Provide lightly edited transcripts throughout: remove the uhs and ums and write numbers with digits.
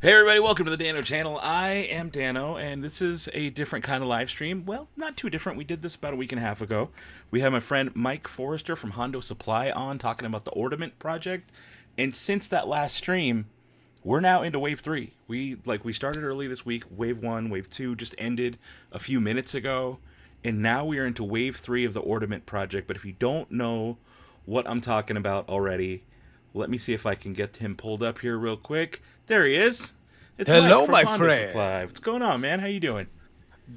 Hey everybody, welcome to the Dano channel. I am Dano, and this is a different kind of live stream. Well, not too different. We did this about a week and a half ago. We have my friend Mike Forrester from Hondo Supply on talking about the Ordament Project. And since that last stream, we're now into Wave 3. We started early this week. Wave 1, Wave 2 just ended a few minutes ago. And now we are into Wave 3 of the Ordament Project. But if you don't know what I'm talking about already, let me see if I can get him pulled up here real quick. There he is. It's Hello, Mike from my Hondo friend. Supply. What's going on, man? How you doing?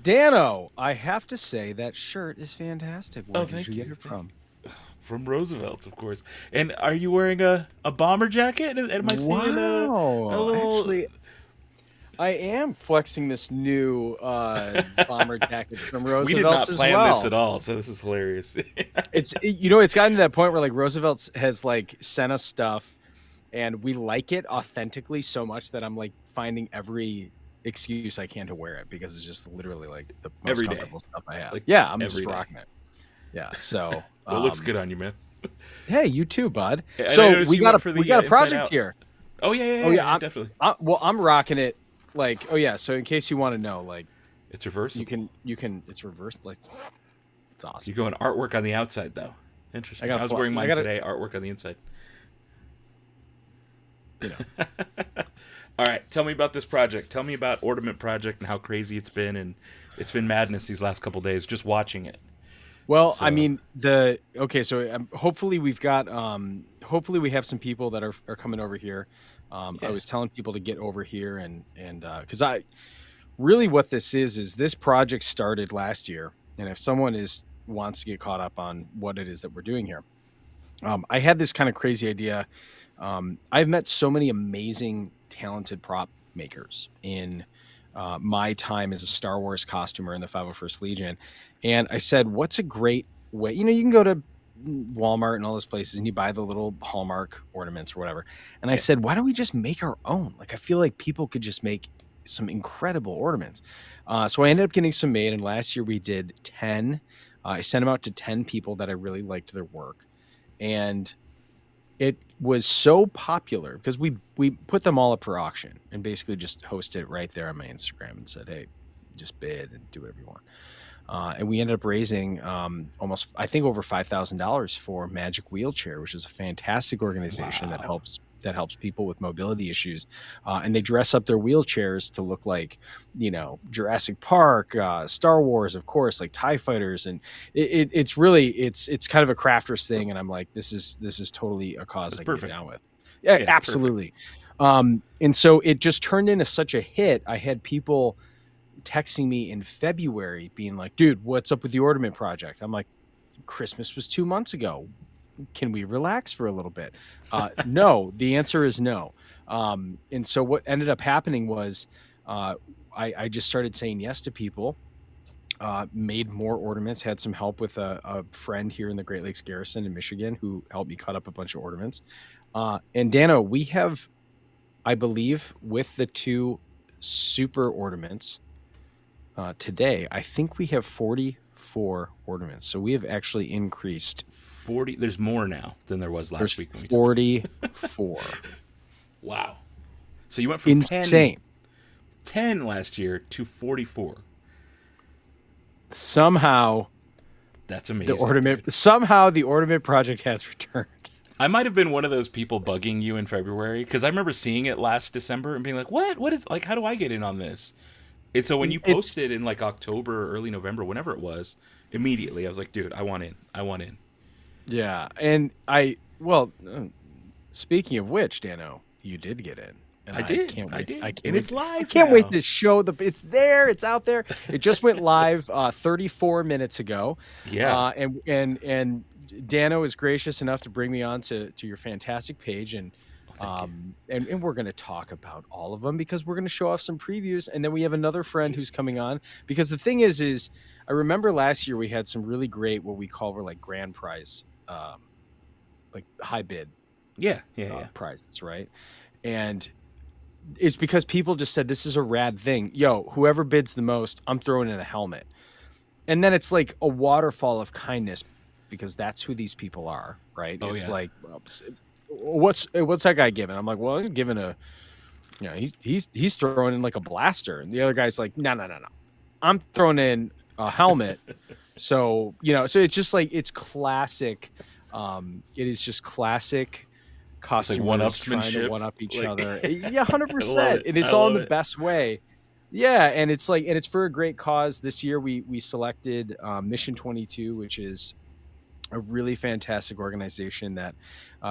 Dano, I have to say that shirt is fantastic. Where did Thank you you. get it from? From Roosevelt's, of course. And are you wearing a bomber jacket? Am I seeing a little... Actually, I am flexing this new bomber jacket from Roosevelt's we did not as plan well. this at all, so this is hilarious. It's gotten to that point where like Roosevelt's has like sent us stuff, and we like it authentically so much that I'm like finding every excuse I can to wear it because it's just literally like the most Every day. comfortable stuff I have. Like, yeah, I'm every just day. rocking it. Yeah, so It looks good on you, man. Hey, you too, bud. And I So noticed we you got went for the, a Inside project Out. here. Oh, yeah, Oh, yeah, definitely. I'm rocking it. Like, oh yeah. So in case you want to know, like, It's reversible. you can. It's reversed. Like, it's awesome. You go in artwork on the outside, though. Interesting. I I was wearing mine today, artwork on the inside. You know. All right, tell me about this project. Tell me about Ordament Project and how crazy it's been, and it's been madness these last couple days just watching it. Well, So- I mean, so hopefully we've got hopefully we have some people that are coming over here. Yeah. I was telling people to get over here and because I really what this is this project started last year, and if someone wants to get caught up on what it is that we're doing here, I had this kind of crazy idea. I've met so many amazing, talented prop makers in my time as a Star Wars costumer in the 501st Legion. And I said, what's a great way? You know, you can go to Walmart and all those places and you buy the little Hallmark ornaments or whatever. And I said, why don't we just make our own? Like, I feel like people could just make some incredible ornaments. So I ended up getting some made. And last year we did 10. I sent them out to 10 people that I really liked their work. And it was so popular because we put them all up for auction and basically just hosted it right there on my Instagram and said, hey, just bid and do whatever you want. And we ended up raising almost, I think, over $5,000 for Magic Wheelchair, which is a fantastic organization that helps people with mobility issues. And they dress up their wheelchairs to look like, you know, Jurassic Park, Star Wars, of course, like TIE fighters. And it's really, it's kind of a crafters thing. And I'm like, this is totally a cause I can get down with. Yeah, absolutely. And so it just turned into such a hit. I had people texting me in February being like, dude, what's up with the Ordament Project? I'm like, Christmas was 2 months ago. Can we relax for a little bit? No, the answer is no. And so what ended up happening was I just started saying yes to people, made more ornaments, had some help with a friend here in the Great Lakes Garrison in Michigan who helped me cut up a bunch of ornaments. And Dano, we have, I believe, with the 2 super ornaments today, I think we have 44 ornaments. So we have actually increased 40. There's more now than there was last week. 44. Wow. So you went from insane 10 last year to 44. Somehow That's amazing. Somehow the Ordament Project has returned. I might have been one of those people bugging you in February because I remember seeing it last December and being like, what is, like, how do I get in on this? And so when you posted in like October or early November, whenever it was, immediately I was like, dude, I want in. Yeah. And speaking of which, Dano, you did get in. And I did. And it's live. I can't wait to show it's there. It's out there. It just went live 34 minutes ago. Yeah. And Dano is gracious enough to bring me on to your fantastic page. And and we're going to talk about all of them because we're going to show off some previews. And then we have another friend who's coming on because the thing is I remember last year we had some really great, what we call like grand prize, like high bid. Yeah. Prizes. Right. And it's because people just said, this is a rad thing. Yo, whoever bids the most, I'm throwing in a helmet. And then it's like a waterfall of kindness because that's who these people are. Right. It's like, what's that guy giving? I'm like, well, he's giving a You know, he's throwing in like a blaster, and the other guy's like, no, I'm throwing in a helmet. So, you know, so it's just like, it's classic. It is just classic Just like costumers trying to one-upsmanship. one up each Like, other. Yeah, I love 100%. it. And I it's all in love the it. best way. Yeah, and it's like, and it's for a great cause. This year we selected Mission 22, which is a really fantastic organization that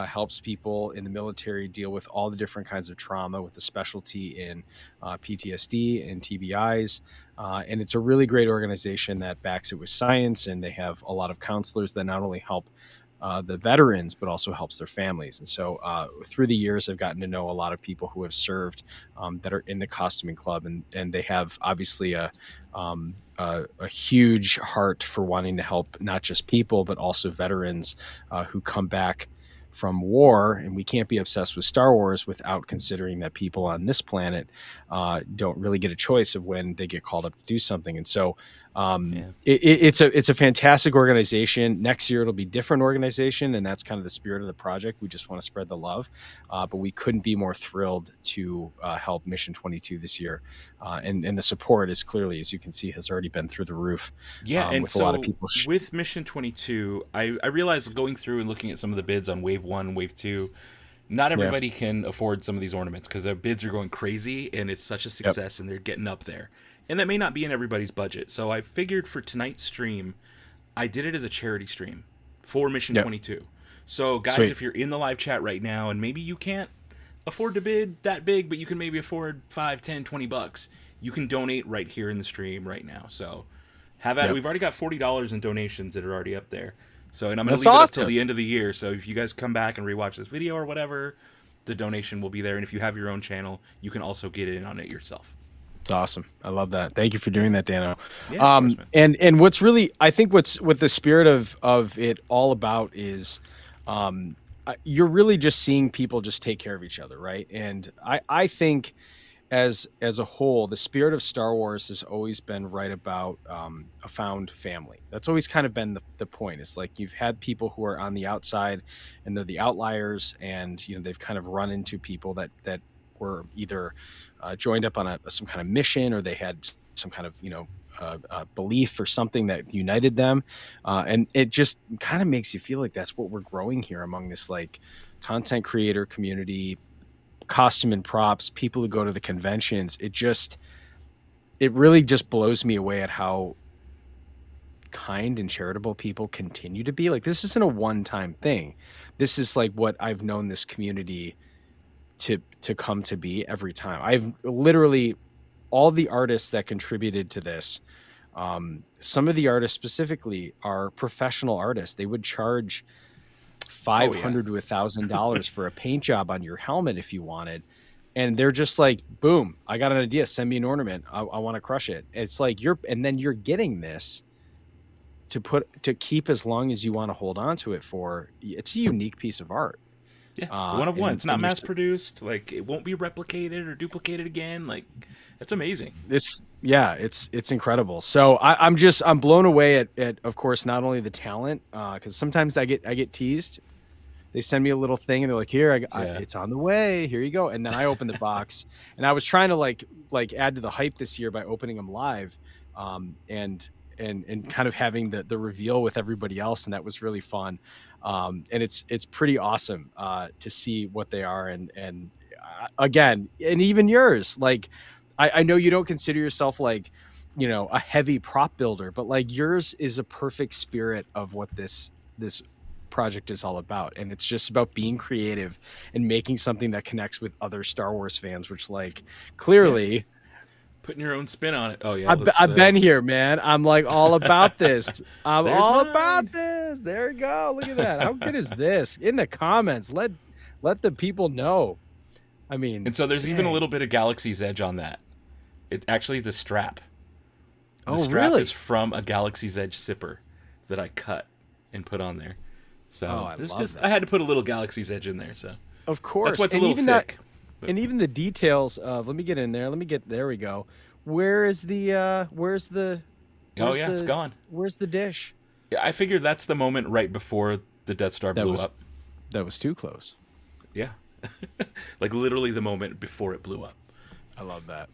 helps people in the military deal with all the different kinds of trauma, with a specialty in PTSD and TBIs. And it's a really great organization that backs it with science, and they have a lot of counselors that not only help the veterans, but also helps their families. And so through the years, I've gotten to know a lot of people who have served that are in the costuming club, and they have obviously a huge heart for wanting to help not just people, but also veterans who come back from war. And we can't be obsessed with Star Wars without considering that people on this planet don't really get a choice of when they get called up to do something. And so it's a fantastic organization. Next year it'll be a different organization, and that's kind of the spirit of the project. We just want to spread the love, but we couldn't be more thrilled to help Mission 22 this year, and the support is clearly, as you can see, has already been through the roof. Yeah, and with so a lot of people with Mission 22, I realized going through and looking at some of the bids on Wave 1, Wave 2, not everybody can afford some of these ornaments because their bids are going crazy, and it's such a success, and they're getting up there. And that may not be in everybody's budget. So I figured for tonight's stream, I did it as a charity stream for Mission 22. So guys, if you're in the live chat right now and maybe you can't afford to bid that big, but you can maybe afford 5, 10, 20 bucks, you can donate right here in the stream right now. So have at it. We've already got $40 in donations that are already up there. So, and I'm going to leave it up till the end of the year. So if you guys come back and rewatch this video or whatever, the donation will be there. And if you have your own channel, you can also get in on it yourself. It's awesome. I love that. Thank you for doing that, Dano. Yeah, and what's really, I think what's what the spirit of it all about is, you're really just seeing people just take care of each other, right? And I think as a whole, the spirit of Star Wars has always been right about a found family. That's always kind of been the point. It's like you've had people who are on the outside, and they're the outliers, and you know they've kind of run into people that were either joined up on some kind of mission, or they had some kind of belief or something that united them, and it just kind of makes you feel like that's what we're growing here among this like content creator community, costume and props, people who go to the conventions. It really just blows me away at how kind and charitable people continue to be. Like, this isn't a one-time thing. This is like what I've known this community to come to be every time. I've literally, all the artists that contributed to this, some of the artists specifically are professional artists. They would charge $500 to $1,000 for a paint job on your helmet if you wanted, and they're just like, boom, I got an idea, send me an ornament, I want to crush it. It's like and then you're getting this to keep as long as you want to hold on to it for. It's a unique piece of art. Yeah, one of one. It's not mass produced. Like, it won't be replicated or duplicated again. Like, that's amazing. It's incredible. So I'm blown away at of course not only the talent, because sometimes I get teased. They send me a little thing and they're like, here, it's on the way. Here you go. And then I open the box, and I was trying to like add to the hype this year by opening them live, and kind of having the reveal with everybody else, and that was really fun. And it's pretty awesome to see what they are, and again, and even yours. Like, I know you don't consider yourself like, you know, a heavy prop builder, but like yours is a perfect spirit of what this project is all about. And it's just about being creative and making something that connects with other Star Wars fans, which like clearly putting your own spin on it. Oh yeah, I've been here, man. I'm like all about this. I'm all about this. There you go. Look at that. How good is this? In the comments, let the people know. I mean, and so there's even a little bit of Galaxy's Edge on that. It's actually the strap. The strap is from a Galaxy's Edge sipper that I cut and put on there. So I had to put a little Galaxy's Edge in there. So of course, that's what's a little thick. And even the details of, let me get in there. There we go. Where's the it's gone. Where's the dish? Yeah, I figured that's the moment right before the Death Star blew up. That was too close. Yeah. Like literally the moment before it blew up. I love that.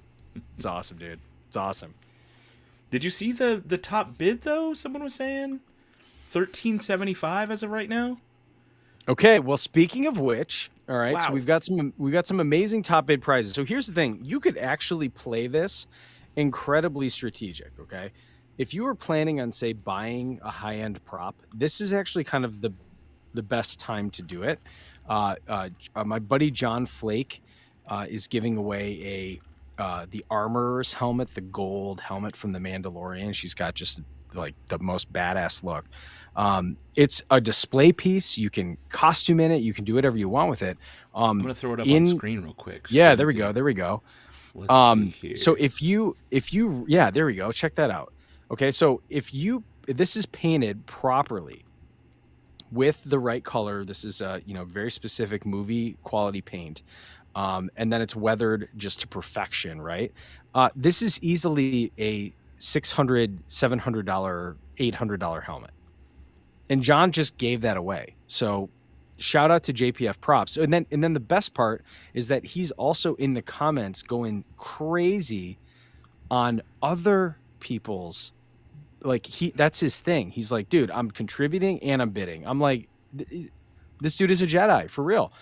It's awesome, dude. It's awesome. Did you see the top bid though? Someone was saying 1375 as of right now. Okay, well, speaking of which, all right, so Wow. we've got some amazing top bid prizes. So here's the thing: you could actually play this incredibly strategic. Okay, if you were planning on, say, buying a high end prop, this is actually kind of the best time to do it. My buddy John Flake is giving away the Armorer's helmet, the gold helmet from the Mandalorian. She's got just like the most badass look. It's a display piece. You can costume in it. You can do whatever you want with it. I'm gonna throw it up on screen real quick. Yeah, so there we you go. can- There we go. Let's see here. So if you, yeah, there we go. Check that out. Okay, so if this is painted properly with the right color, this is very specific movie quality paint, and then it's weathered just to perfection, right? This is easily a $600, $700, $800 helmet, and John just gave that away. So shout out to JPF Props. And then the best part is that he's also in the comments going crazy on other people's, like, that's his thing. He's like, dude, I'm contributing and I'm bidding. I'm like, this dude is a Jedi for real.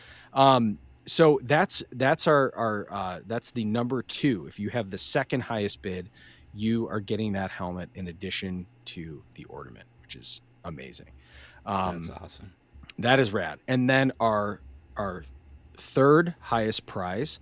So that's our that's the number 2. If you have the second highest bid, you are getting that helmet in addition to the ornament, which is amazing. That's awesome. That is rad. And then our third highest prize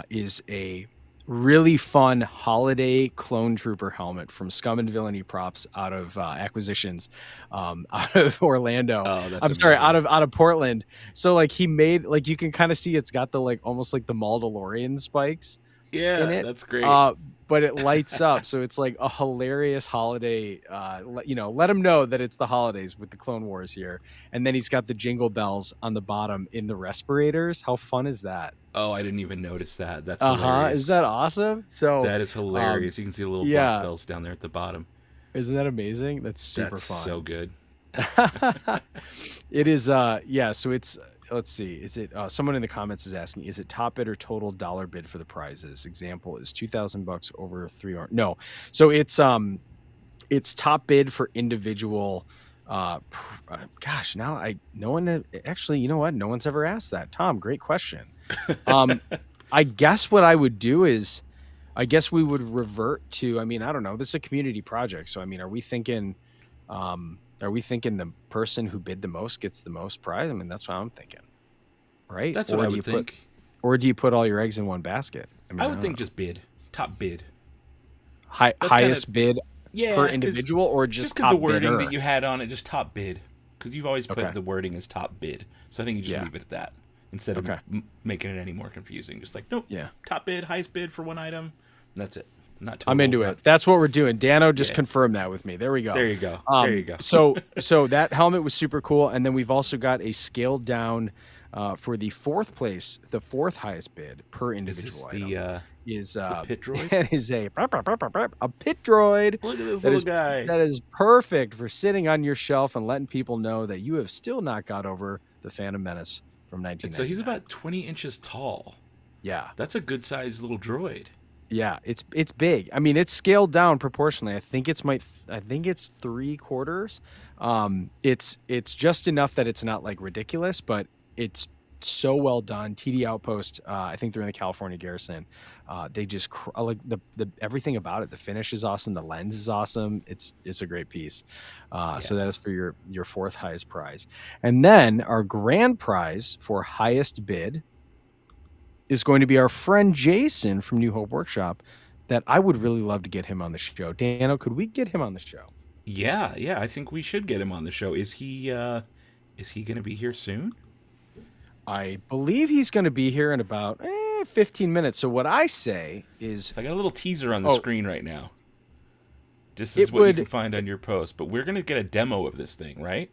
is a really fun holiday clone trooper helmet from Scum and Villainy Props out of Acquisitions, out of Orlando. Oh, that's I'm sorry, amazing. out of Portland. So like he made, like, you can kind of see it's got the like almost like the Mandalorian spikes Yeah, in it. that's great. But it lights up, so it's like a hilarious holiday. Let him know that it's the holidays with the Clone Wars here. And then he's got the jingle bells on the bottom in the respirators. How fun is that? Oh, I didn't even notice that. That's hilarious. Is that awesome? So that is hilarious. You can see the little black bells down there at the bottom. Isn't that amazing? That's super That's fun. so good. It is. So it's. Let's see. Is it? Someone in the comments is asking, is it top bid or total dollar bid for the prizes? Example is $2,000 over 3 hours. No. So it's top bid for individual. Gosh, now no one actually. You know what? No one's ever asked that. Tom, great question. I guess what I would do is, I guess we would revert to. I mean, I don't know. This is a community project, so I mean, are we thinking the person who bid the most gets the most prize? I mean, that's what I'm thinking, right? That's what I would think. Or do you put all your eggs in one basket? I mean, I would think just bid. Top bid. Highest bid Yeah, per individual, or just because top the wording bidder? that you had on it, just top bid. Because you've always put Okay. the wording as top bid. So I think you just leave it at that. Instead of making it any more confusing. Just like, nope, top bid, highest bid for one item. That's it. Not total, I'm into it. That's what we're doing. Dano just confirmed that with me. There we go. There you go. There you go. So that helmet was super cool. And then we've also got a scaled down for the fourth highest bid per individual item. The pit droid? That is a pit droid. Look at this little guy. That is perfect for sitting on your shelf and letting people know that you have still not got over the Phantom Menace from 1999. So he's about 20 inches tall. Yeah. That's a good sized little droid. Yeah, it's big. I mean, it's scaled down proportionally. I think it's 3/4. It's just enough that it's not like ridiculous, but it's so well done. TD Outpost, I think they're in the California Garrison. They just like the everything about it. The finish is awesome. The lens is awesome. It's a great piece. So that is for your fourth highest prize. And then our grand prize for highest bid is going to be our friend Jason from New Hope Workshop. That I would really love to get him on the show. Dano, could we get him on the show? Yeah, I think we should get him on the show. Is he going to be here soon? I believe he's going to be here in about 15 minutes. So what I say is, So I got a little teaser on the screen right now. Just as what you can find on your post, but we're going to get a demo of this thing, right?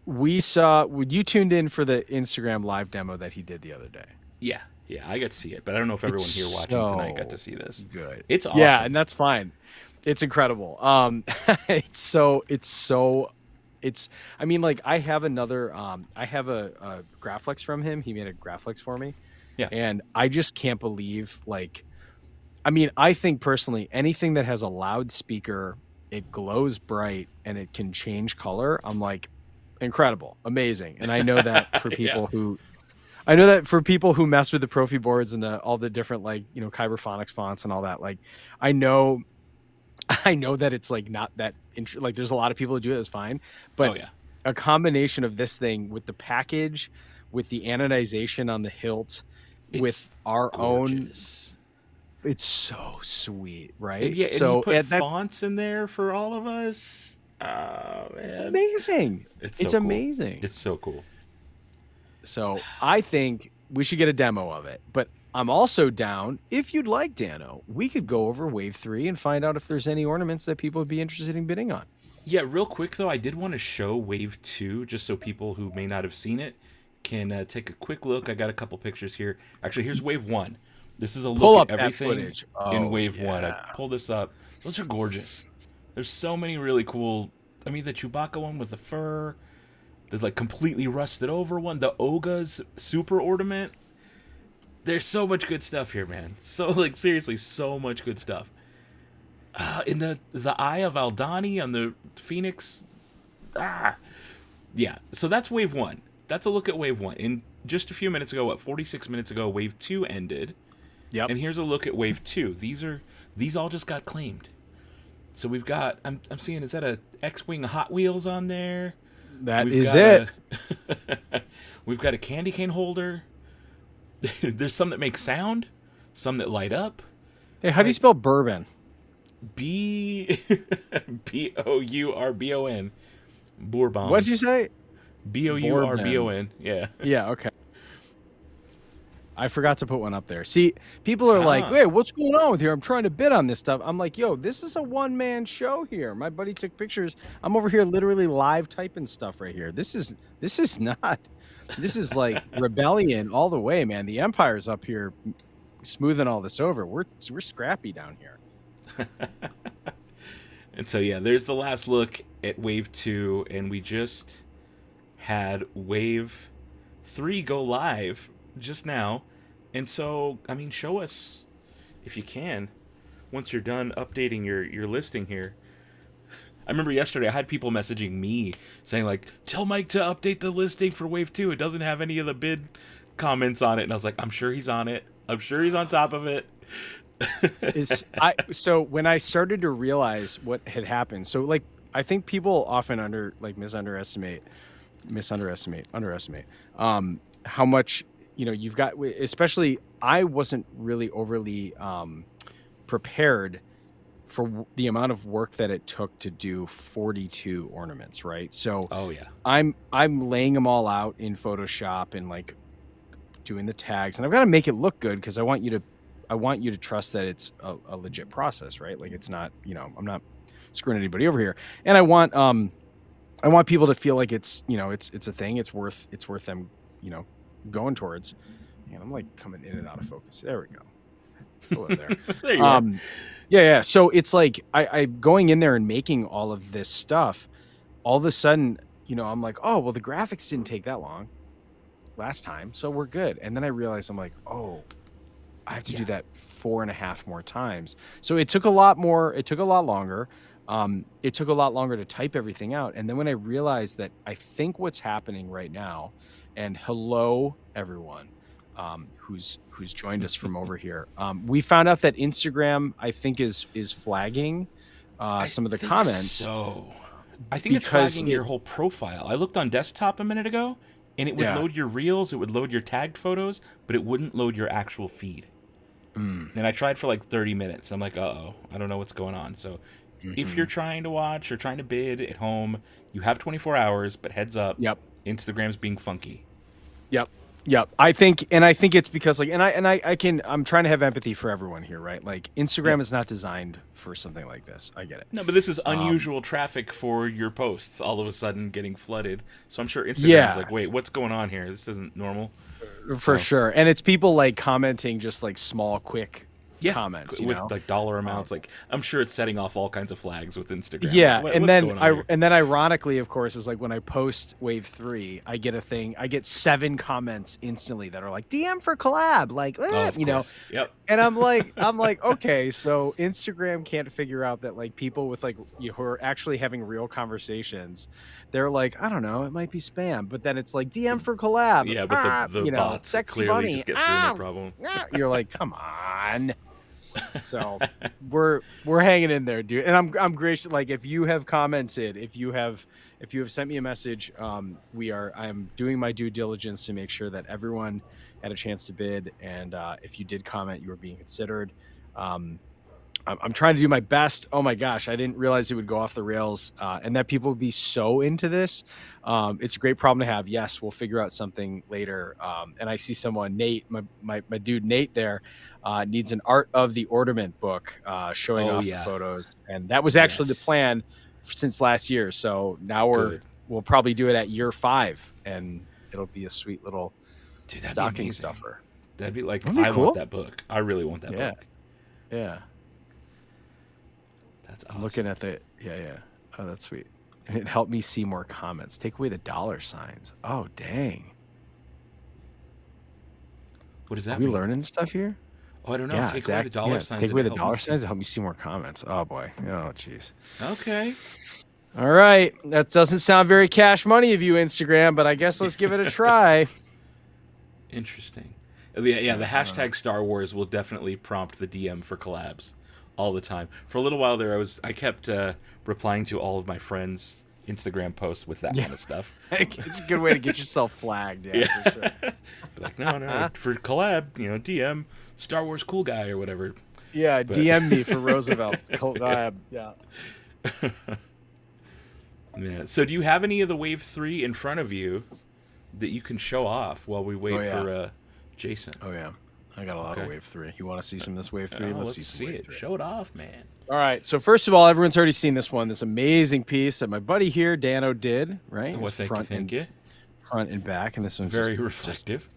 you tuned in for the Instagram live demo that he did the other day. Yeah, I got to see it, but I don't know if everyone here watching tonight got to see this. Good. It's awesome. Yeah, and that's fine. It's incredible. I mean, like, I have a Graphics from him. He made a Graphics for me. Yeah. And I just can't believe, like, I mean, I think personally, anything that has a loudspeaker, it glows bright and it can change color, I'm like, incredible, amazing. And Yeah. I know that for people who mess with the Profi boards and all the different, like, Kyberphonics fonts and all that, like, I know I know that it's like not that like there's a lot of people who do it, that's fine. Oh But yeah. a combination of this thing with the package, with the anodization on the hilt, with It's our own, gorgeous. it's so sweet, And right? yeah, and he So put that's fonts in there for all of us. Oh man. amazing. It's so It's cool. amazing. It's so cool. So I think we should get a demo of it. But I'm also down, if you'd like, Dano, we could go over Wave 3 and find out if there's any ornaments that people would be interested in bidding on. Yeah, real quick though, I did want to show Wave 2 just so people who may not have seen it can take a quick look. I got a couple pictures here. Actually, here's Wave 1. This is a Pull look up at that everything footage. in Oh, Wave 1. I yeah. pulled this up. Those are gorgeous. There's so many really cool. I mean, the Chewbacca one with the fur, the like completely rusted over one, the Oga's super ornament. There's so much good stuff here, man. So like seriously, so much good stuff. In the Eye of Aldani on the Phoenix. Yeah. So that's Wave 1. That's a look at Wave 1. In just a few minutes ago, 46 minutes ago, Wave 2 ended. Yep. And here's a look at Wave 2. These all just got claimed. So we've got I'm seeing, is that a X-Wing Hot Wheels on there? That We've is got it. we've got a candy cane holder. There's some that make sound, some that light up. Hey, how do you spell bourbon? B Bourbon. Bourbon. What'd you say? Bourbon. Yeah. Yeah, okay. I forgot to put one up there. See, people are like, "Wait, what's going on with here? I'm trying to bid on this stuff." I'm like, "Yo, this is a one-man show here. My buddy took pictures. I'm over here literally live typing stuff right here. This is not. This is like rebellion all the way, man. The Empire's up here smoothing all this over. We're scrappy down here." And so yeah, there's the last look at Wave 2, and we just had Wave 3 go live just now. And so, I mean, show us if you can once you're done updating your listing here. I remember yesterday I had people messaging me saying like, "Tell Mike to update the listing for Wave 2. It doesn't have any of the bid comments on it." And I was like, "I'm sure he's on it. I'm sure he's on top of it." So when I started to realize what had happened, so like I think people often underestimate how much, you've got, especially I wasn't really overly prepared for the amount of work that it took to do 42 ornaments, right? So Oh yeah. I'm laying them all out in Photoshop and like doing the tags, and I've got to make it look good because I want you to trust that it's a legit process, right? Like it's not, I'm not screwing anybody over here. And I want people to feel like it's, it's a thing. It's worth them, going towards. And I'm like coming in and out of focus. There we go. Hello there. There you are. Yeah. So it's like I going in there and making all of this stuff. All of a sudden, I'm like, oh well, the graphics didn't take that long last time, so we're good. And then I realized I'm like, oh, I have to do that 4.5 more times. So it took a lot more. It took a lot longer. It took a lot longer to type everything out. And then when I realized that I think what's happening right now, and hello everyone who's joined us from over here, we found out that Instagram, I think, is flagging some of the comments. So I think it's flagging your whole profile. I looked on desktop a minute ago, and it would load your reels, it would load your tagged photos, but it wouldn't load your actual feed. And I tried for like 30 minutes. I'm like, uh-oh, I don't know what's going on. So if you're trying to watch or trying to bid at home, you have 24 hours, but heads up. Yep. Instagram's being funky. Yep. I think it's because like, I'm trying to have empathy for everyone here, right? Like Instagram is not designed for something like this. I get it. No, but this is unusual traffic for your posts all of a sudden getting flooded. So I'm sure Instagram's like, wait, what's going on here? This isn't normal. For sure. And it's people like commenting just like small, quick comments, with like dollar amounts. Like I'm sure it's setting off all kinds of flags with Instagram. Yeah, Like, and what's then going on here? ironically, of course, is like when I post Wave 3, I get 7 comments instantly that are like DM for collab, like you know. Yep. And I'm like, okay, so Instagram can't figure out that like people with like who are actually having real conversations, they're like, I don't know, it might be spam, but then it's like DM for collab. Yeah, but the bots sexy clearly bunny. just get through no problem. You're like, come on. So we're hanging in there, dude. And I'm gracious. Like if you have commented, if you have sent me a message, I am doing my due diligence to make sure that everyone had a chance to bid. And if you did comment, you were being considered. I'm trying to do my best. Oh my gosh, I didn't realize it would go off the rails, and that people would be so into this. It's a great problem to have. Yes, we'll figure out something later. And I see someone, Nate, my dude Nate there, needs an Art of the Ordament book showing off the photos, and that was actually the plan since last year. So now we'll probably do it at year 5, and it'll be a sweet little stocking stuffer. That'd be like, I want that book. I really want that book. Yeah. That's awesome. I'm looking at the oh, that's sweet. It helped me see more comments. Take away the dollar signs. Oh dang. What does that mean? We learning stuff here? Oh, I don't know. Yeah, take away the dollar signs. Take away the dollar signs to help me see more comments. Oh boy. Oh jeez. Okay. All right. That doesn't sound very cash money of you, Instagram, but I guess let's give it a try. Interesting. Yeah, the hashtag Star Wars will definitely prompt the DM for collabs all the time. For a little while there, I kept replying to all of my friends' Instagram posts with that kind of stuff. It's a good way to get yourself flagged. Yeah. For sure. Like, no, for collab, DM Star Wars cool guy or whatever. Yeah, but... DM me for Roosevelt's collab. Yeah. Yeah. So, do you have any of the Wave 3 in front of you that you can show off while we wait for Jason? Oh yeah. I got a lot of Wave 3. You want to see some of this Wave 3? Let's see it. 3. Show it off, man. All right. So first of all, everyone's already seen this one. This amazing piece that my buddy here, Dano, did. Right. Thank you. Front and back, and this one's very reflective.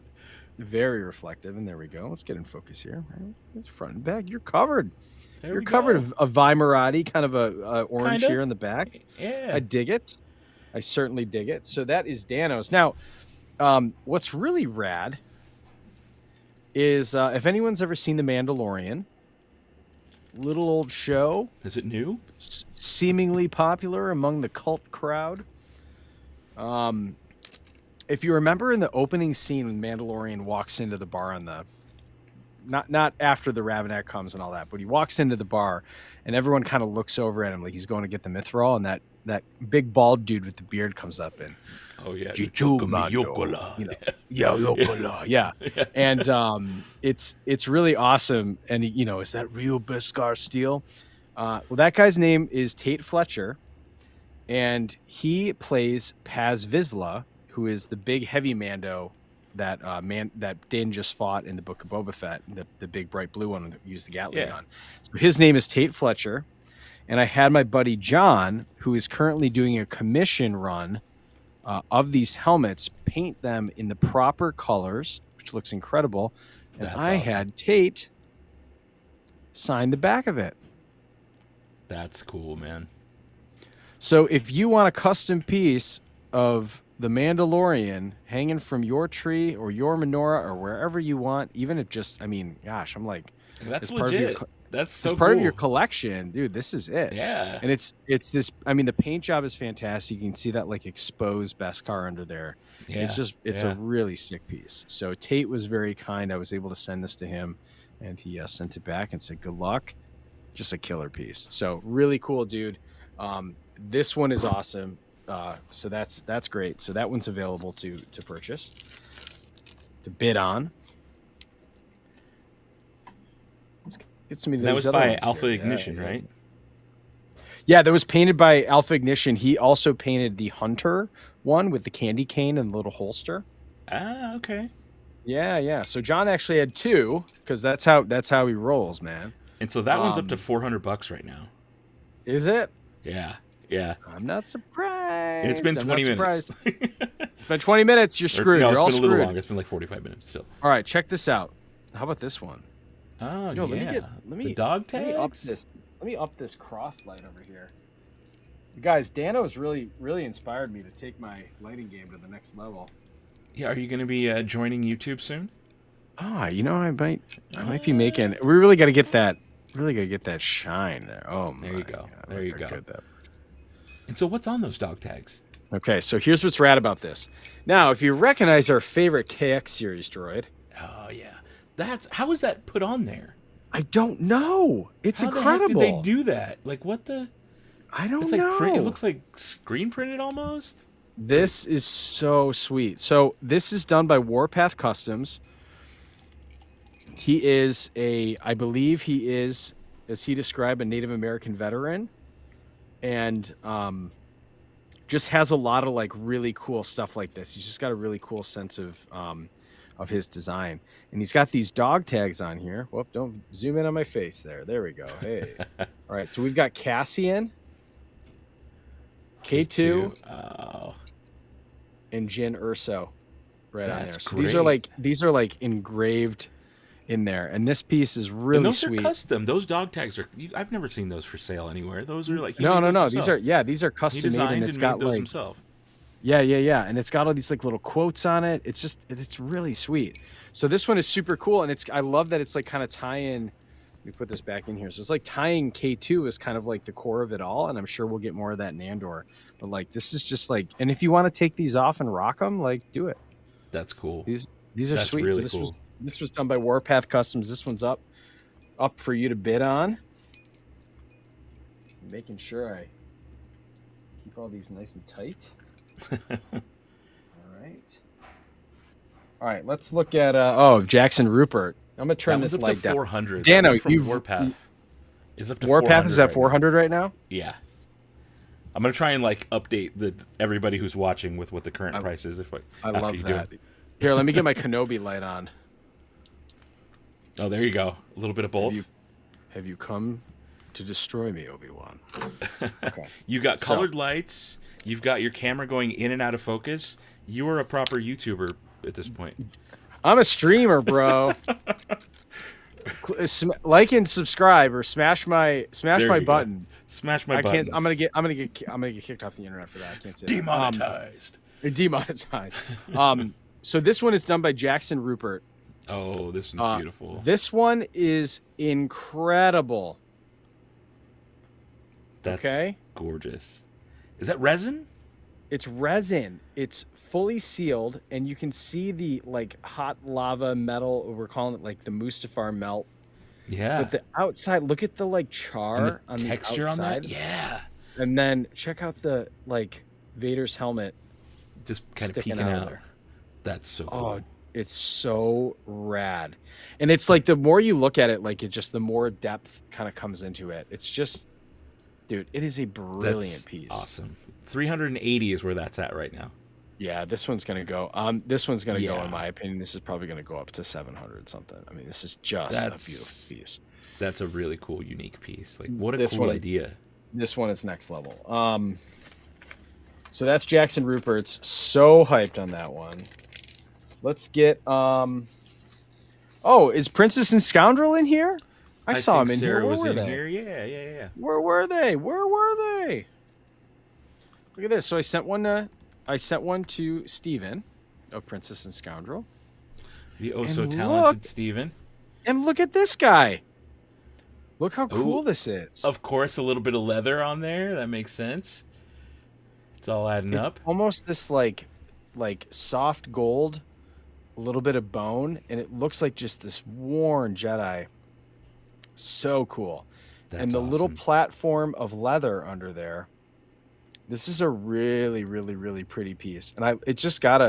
Very reflective. And there we go. Let's get in focus here. Right? It's front and back. You're covered. You're covered. A Vimerati, kind of a orange here in the back. Yeah. I dig it. I certainly dig it. So that is Dano's. Now, what's really rad is if anyone's ever seen The Mandalorian, little old show. Is it new? Seemingly popular among the cult crowd. If you remember in the opening scene when Mandalorian walks into the bar on the... Not after the Ravenak comes and all that, but he walks into the bar and everyone kind of looks over at him like he's going to get the mithril, and that big bald dude with the beard comes up and... Oh yeah, yeah, and it's really awesome. And is that real Beskar steel? Well, that guy's name is Tate Fletcher, and he plays Paz Vizsla, who is the big heavy Mando that Din just fought in the Book of Boba Fett, the big bright blue one that used the Gatling gun. So his name is Tate Fletcher, and I had my buddy John, who is currently doing a commission run of these helmets, paint them in the proper colors, which looks incredible. And I had Tate sign the back of it. That's cool, man. So if you want a custom piece of the Mandalorian hanging from your tree or your menorah or wherever you want, even if just, I'm like, that's legit. That's so part of your collection, dude. This is it. Yeah. And it's this. The paint job is fantastic. You can see that like exposed Beskar under there. Yeah. It's a really sick piece. So Tate was very kind. I was able to send this to him, and he sent it back and said, "Good luck." Just a killer piece. So really cool, dude. This one is awesome. So that's great. So that one's available to purchase, to bid on. Get some of that was by Alpha Ignition, right? Yeah, that was painted by Alpha Ignition. He also painted the Hunter one with the candy cane and the little holster. Ah, okay. Yeah. So John actually had 2 because that's how he rolls, man. And so that one's up to $400 right now. Is it? Yeah. I'm not surprised. And it's been 20 minutes. It's been 20 minutes. You're screwed. No, You're all been screwed. A little longer. It's been like 45 minutes still. All right, check this out. How about this one? Oh You know, yeah, let the me dog let me up tags. this let me up this cross light over here. You guys, Dano's really inspired me to take my lighting game to the next level. Yeah, are you going to be joining YouTube soon? Ah, you know, I might be Uh, making. We really got to get that. Really got to get that shine there. Oh there my you go. god, There look you how go. good that looks. And so, what's on those dog tags? Okay, so here's what's rad about this. Now, if you recognize our favorite KX series droid, Oh yeah, that's how is that put on there? I don't know. It's How the heck did they incredible. do that? Like what the? I It's don't like print. It know. looks like screen printed almost. Wait, This is so sweet. So this is done by Warpath Customs. He is I believe he is, as he described, a Native American veteran, and just has a lot of like really cool stuff like this. He's just got a really cool sense of his design, and he's got these dog tags on here. Whoop! Don't zoom in on my face there. There we go. Hey, all right. So we've got Cassian, K2, K2. Oh, and Jin Urso right on that's there. So great. these are like engraved in there, and this piece is And really those are sweet. custom. Those dog tags are. I've never seen those for sale anywhere. Those are like he No, made no, those no. These himself. are, yeah, these are He custom made, and designed it's and made got those like, himself. yeah, and it's got all these like little quotes on it. It's really sweet. So this one is super cool, and I love that it's like kind of tying. Let me put this back in here. So it's like tying K2 is kind of like the core of it all, and I'm sure we'll get more of that in Andor. But like this is just like, and if you want to take these off and rock them, like do it. That's cool. These are That's sweet. So really cool. this was done by Warpath Customs. This one's up for you to bid on. Making sure I keep all these nice and tight. All right, let's look at Jackson Rupert. I'm gonna turn That this one's up light to down. 400. That Dano, one from Warpath is up to Warpath 400 is at right 400 right now. now. Yeah. I'm gonna try and like update everybody who's watching with what the current price is. I after love you that. do it. Here, let me get my Kenobi light on. Oh, there you go. A little bit of both. Have you come to destroy me, Obi-Wan? Okay. You got colored lights. You've got your camera going in and out of focus. You are a proper YouTuber at this point. I'm a streamer, bro. Like and subscribe or smash my button. Go. Smash my button. I'm gonna get kicked off the internet for that. I can't say demonetized. Demonetized. So this one is done by Jackson Rupert. Oh, this one's beautiful. This one is incredible. That's gorgeous. Is that resin? It's resin. It's fully sealed, and you can see the like hot lava metal. We're calling it like the Mustafar melt. Yeah. But the outside, look at the like char and the texture the outside. on that. Yeah. And then check out the like Vader's helmet. Just kind of peeking out. That's so cool. Oh, it's so rad. And it's like the more you look at it, like the more depth kind of comes into it. It's just, dude, it is a brilliant piece. Awesome. 380 is where that's at right now. Yeah, this one's gonna go. This one's gonna go. In my opinion, this is probably gonna go up to 700 something. I mean, this is just a beautiful piece. That's a really cool, unique piece. Like, what a cool idea. This one is next level. So that's Jackson Rupert's. So hyped on that one. Let's get. Oh, is Princess and Scoundrel in here? I saw him in Sarah here. Was in here. Yeah. Where were they? Look at this. So I sent one to Steven of Princess and Scoundrel. The so talented Steven. And look at this guy. Look how cool this is. Of course, a little bit of leather on there. That makes sense. It's all adding up. Almost this like soft gold, a little bit of bone, and it looks like just this worn Jedi. So cool. And the little platform of leather under there. This is a really, really, really pretty piece. And it's just got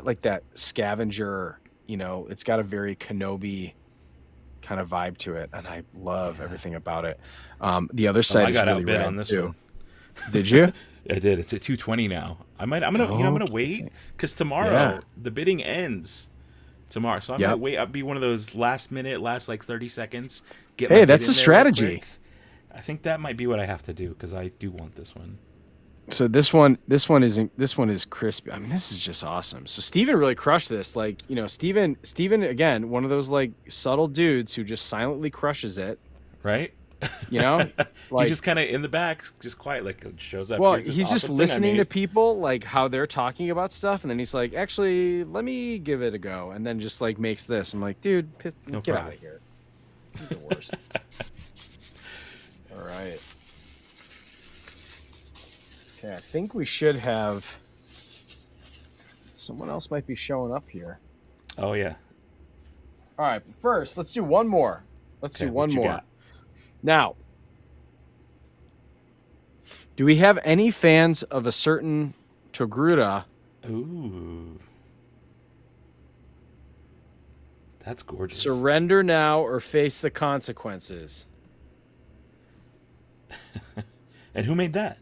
like that scavenger, it's got a very Kenobi kind of vibe to it. And I love everything about it. The other side is really outbid rad on this too. one. Did you? I did. It's at 220 now. I'm gonna wait because tomorrow the bidding ends. Tomorrow, so I might wait. I'll be one of those last like 30 seconds. Hey, that's a strategy. I think that might be what I have to do because I do want this one. So this one is crispy. I mean, this is just awesome. So Steven really crushed this. Like, Steven again, one of those like subtle dudes who just silently crushes it. Right? He's Like, just kind of in the back, just quiet, like shows up. well, Here's this he's just awesome thing I listening to made. people like how they're talking about stuff, and then he's like, actually, let me give it a go, and then just like makes this. I'm like, dude, No get problem. out of here. He's the worst. All right. Okay, I think we should have. Someone else might be showing up here. Oh yeah. All right, but first, let's do one more. Let's Okay, do one what you more. got? Now, do we have any fans of a certain Togruta? Ooh, that's gorgeous. Surrender now or face the consequences. And who made that?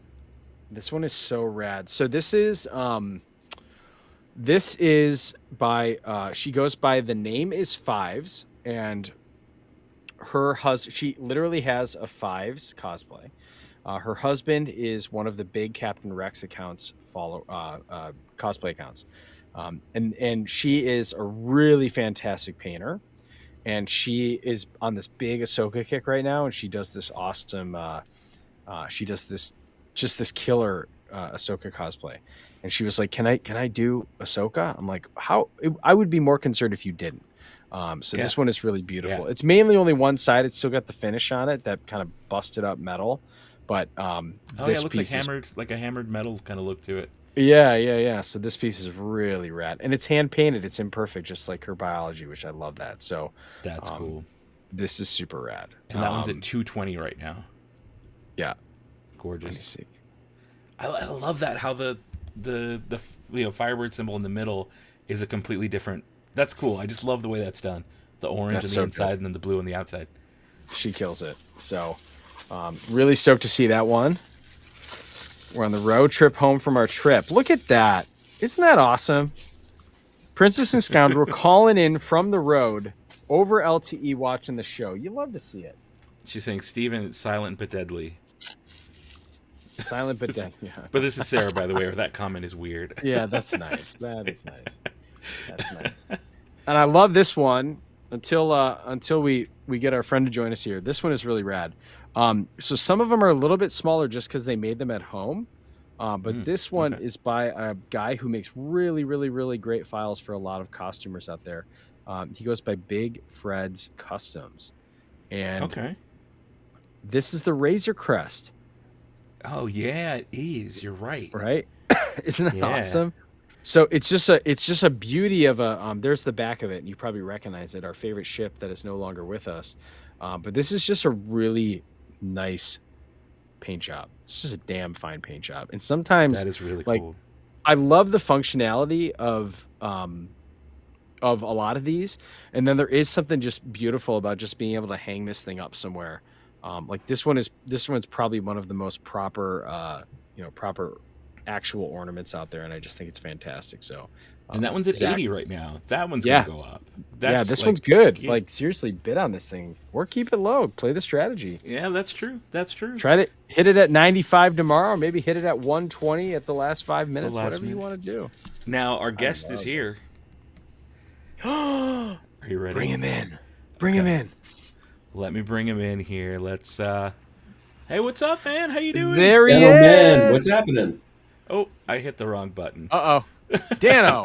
This one is so rad. So this is by she goes by The Name is Fives, and her husband, she literally has a Fives cosplay. Her husband is one of the big Captain Rex accounts, cosplay accounts, and she is a really fantastic painter, and she is on this big Ahsoka kick right now, and she does this awesome, she does this killer Ahsoka cosplay, and she was like, "Can I do Ahsoka?" I'm like, "How?" I would be more concerned if you didn't. So Yeah. this one is really beautiful. Yeah. It's mainly only one side. It's still got the finish on it, that kind of busted up metal. But Oh this yeah, it looks piece like a hammered metal kind of look to it. yeah. So this piece is really rad, and it's hand painted. It's imperfect, just like her biology, which I love that. So That's cool. this is super rad. And that one's at 220 right now. Yeah, Gorgeous. let me see. I love that, how the Firebird symbol in the middle is a completely different. That's cool. I just love the way that's done. The orange That's on the so inside good. and then the blue on the outside. She kills it. So really stoked to see that one. We're on the road trip home from our trip. Look at that. Isn't that awesome? Princess and Scoundrel calling in from the road over LTE watching the show. You love to see it. She's saying, Steven, it's silent but deadly. Silent but dead. Yeah. But this is Sarah, by the way, or that comment is weird. Yeah, that's nice. That is nice. That's nice. And I love this one until we get our friend to join us here. This one is really rad. So some of them are a little bit smaller just because they made them at home. But this one is by a guy who makes really, really, really great files for a lot of costumers out there. He goes by Big Fred's Customs. And this is the Razor Crest. Oh yeah, it is. You're right. Right? Isn't that awesome? So it's just a beauty of a there's the back of it, and you probably recognize it, our favorite ship that is no longer with us. But this is just a really nice paint job. It's just a damn fine paint job. And sometimes that is really like cool. I love the functionality of a lot of these, and then there is something just beautiful about just being able to hang this thing up somewhere. Like this one's probably one of the most proper proper actual ornaments out there, and I just think it's fantastic. So and that one's at 80 right now. That one's Yeah. gonna go up. This one's good. Like seriously, bid on this thing or keep it low. Play the strategy. Yeah, that's true. That's true. Try to hit it at 95 tomorrow. Maybe hit it at 120 at the last 5 minutes. last Whatever you minute. want to do. Now our guest is here. Are you ready? Bring him in. Bring him in. Let me bring him in here. Let's Hey, what's up, man? How you doing? There he is. Man, what's happening? Oh, I hit the wrong button. Uh-oh. Dano.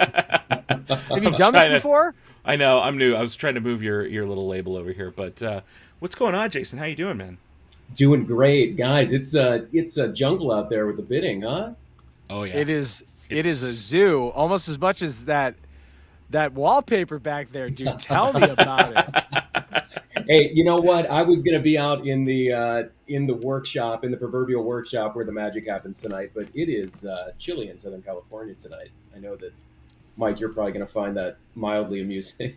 Have you done this before? I know, I'm new. I was trying to move your little label over here, but what's going on, Jason? How you doing, man? Doing great, guys. It's a jungle out there with the bidding, huh? Oh yeah. It is a zoo, almost as much as that wallpaper back there, dude. Tell me about it. Hey, you know what? I was gonna be out in the workshop, in the proverbial workshop where the magic happens tonight, but it is chilly in Southern California tonight. I know that, Mike, you're probably gonna find that mildly amusing.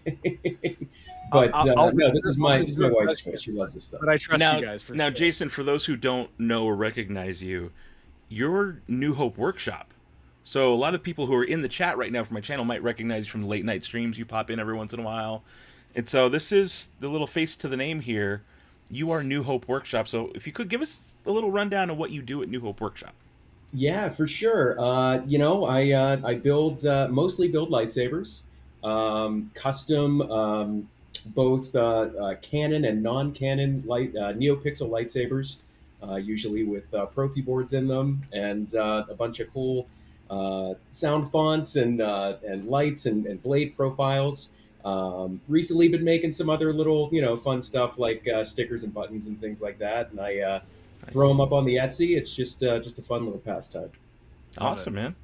But no, this is my wife's choice. She loves this stuff. But I trust now, you guys for now, sure. Jason, for those who don't know or recognize you, you're New Hope Workshop. So a lot of people who are in the chat right now from my channel might recognize you from the late night streams. You pop in every once in a while. And so this is the little face to the name here. You are New Hope Workshop. So if you could give us a little rundown of what you do at New Hope Workshop. Yeah, for sure. I build mostly build lightsabers, custom both Canon and non-Canon light NeoPixel lightsabers, usually with Profi boards in them, and a bunch of cool sound fonts and lights and blade profiles. Recently, been making some other little fun stuff like stickers and buttons and things like that, and I throw Nice. them up on the Etsy. It's just a fun little pastime. Love it. Awesome, man.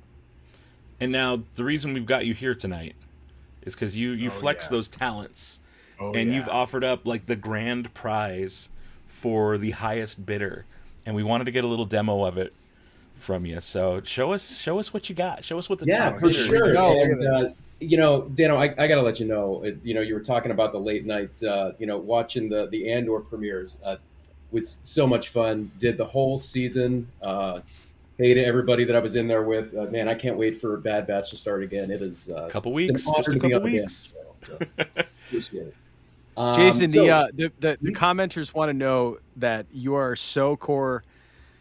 And now the reason we've got you here tonight is because you Oh flex yeah. those talents, Oh and you've yeah. offered up like the grand prize for the highest bidder, and we wanted to get a little demo of it from you. So show us what you got. Show us what the Yeah, top for bidder is sure. going to go. get. Look at And Dano, I got to let you know. You were talking about the late night. Watching the Andor premieres was so much fun. Did the whole season. Hey to everybody that I was in there with. Man, I can't wait for Bad Batch to start again. Couple It's an weeks, just honor a to be on couple the damn weeks. show. So appreciate it. Jason, So the commenters want to know that you are so core.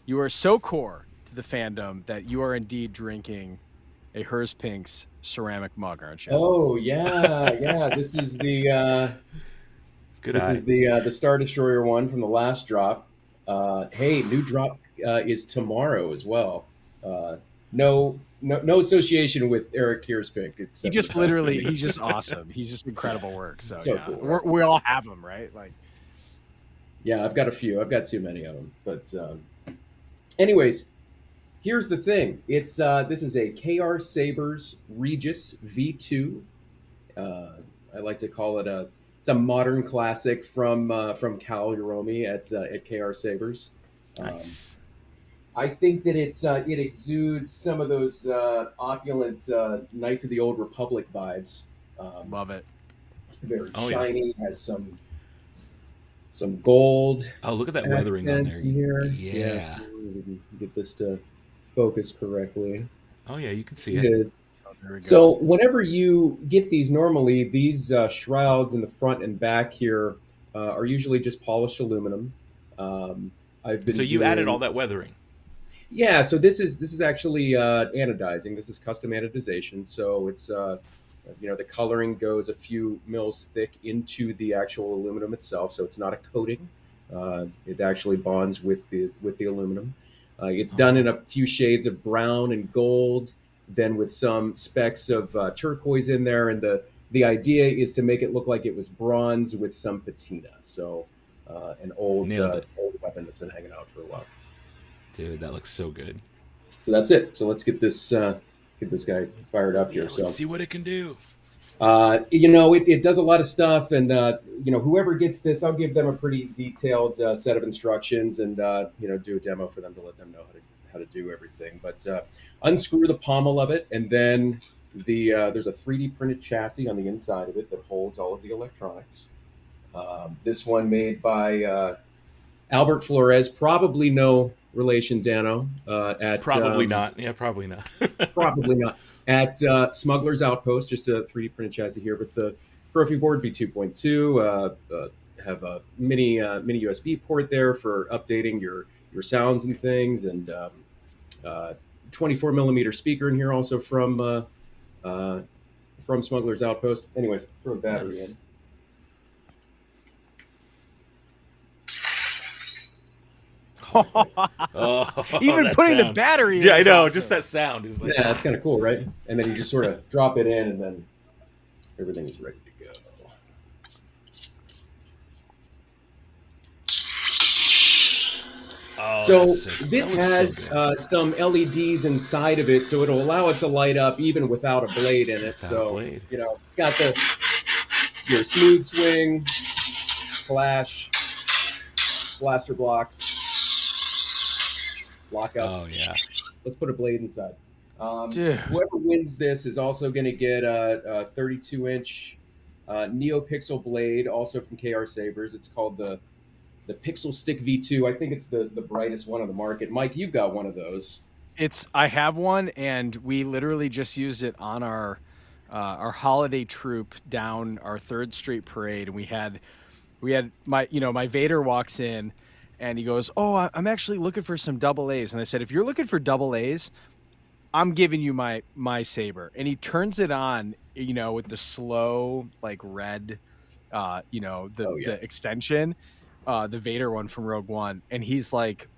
You are so core to the fandom that you are indeed drinking a Hers Pink's ceramic mug, aren't you? oh yeah. Good This eye. is the Star Destroyer one from the last drop. Hey, new drop is tomorrow as well. No association with Eric Kierspink He except for just that. literally, he's just awesome. He's just incredible work. So, So yeah, cool, right? we all have him, right? Like, Yeah, I've got a few. I've got too many of them. But anyways, here's the thing. This is a KR Sabers Regis V2. Uh, I like to call it it's a modern classic from Cal Uromi at KR Sabers. Um, Nice. I think that it exudes some of those opulent Knights of the Old Republic vibes. love it. Very Oh yeah. shiny, has some gold Oh, look at that weathering on accents there. in here. Yeah, Yeah. we can get this to focus correctly. Oh yeah, you can see it. Good. Oh, there we go. So whenever you get these, normally these shrouds in the front and back here are usually just polished aluminum. Um, I've been So you added doing all that weathering. Yeah, so this is actually anodizing. This is custom anodization. So it's the coloring goes a few mils thick into the actual aluminum itself. So it's not a coating. It actually bonds with the aluminum. It's done in a few shades of brown and gold, then with some specks of turquoise in there. And the idea is to make it look like it was bronze with some patina. So an Nailed it. old weapon that's been hanging out for a while. Dude, that looks so good. So that's it. So let's get this guy fired up Yeah, here. So let's see what it can do. it does a lot of stuff, and whoever gets this, I'll give them a pretty detailed set of instructions, and do a demo for them to let them know how to do everything. But unscrew the pommel of it, and then there's a 3D printed chassis on the inside of it that holds all of the electronics. This one made by Albert Flores, probably no relation, Dano. At Probably not. Yeah, probably not. Probably not. At Smuggler's Outpost, just a 3D printed chassis here, but the Profi board B2.2 have a mini USB port there for updating your sounds and things, and 24 millimeter speaker in here also from Smuggler's Outpost. Anyways, throw a battery Nice. in. Oh, Even that putting the sound. battery in Yeah, I is know. awesome. Just that sound is like. Yeah, that's kind of cool, right? And then you just sort of drop it in, and then everything is ready to go. Oh, So that's that this looks has so good. some LEDs inside of it, so it'll allow it to light up even without a blade in it. Without a So blade. it's got your smooth swing, flash, blaster blocks, lockup. Oh yeah. Let's put a blade inside. Dude. Whoever wins this is also going to get a 32-inch NeoPixel blade, also from KR Sabers. It's called the Pixel Stick V2. I think it's the brightest one on the market. Mike, you've got one of those. I have one, and we literally just used it on our holiday troop down our 3rd Street parade. And we had my Vader walks in, and he goes, "Oh, I'm actually looking for some double A's." And I said, "If you're looking for double A's, I'm giving you my saber." And he turns it on, with the slow like red, the extension, the Vader one from Rogue One, and he's like,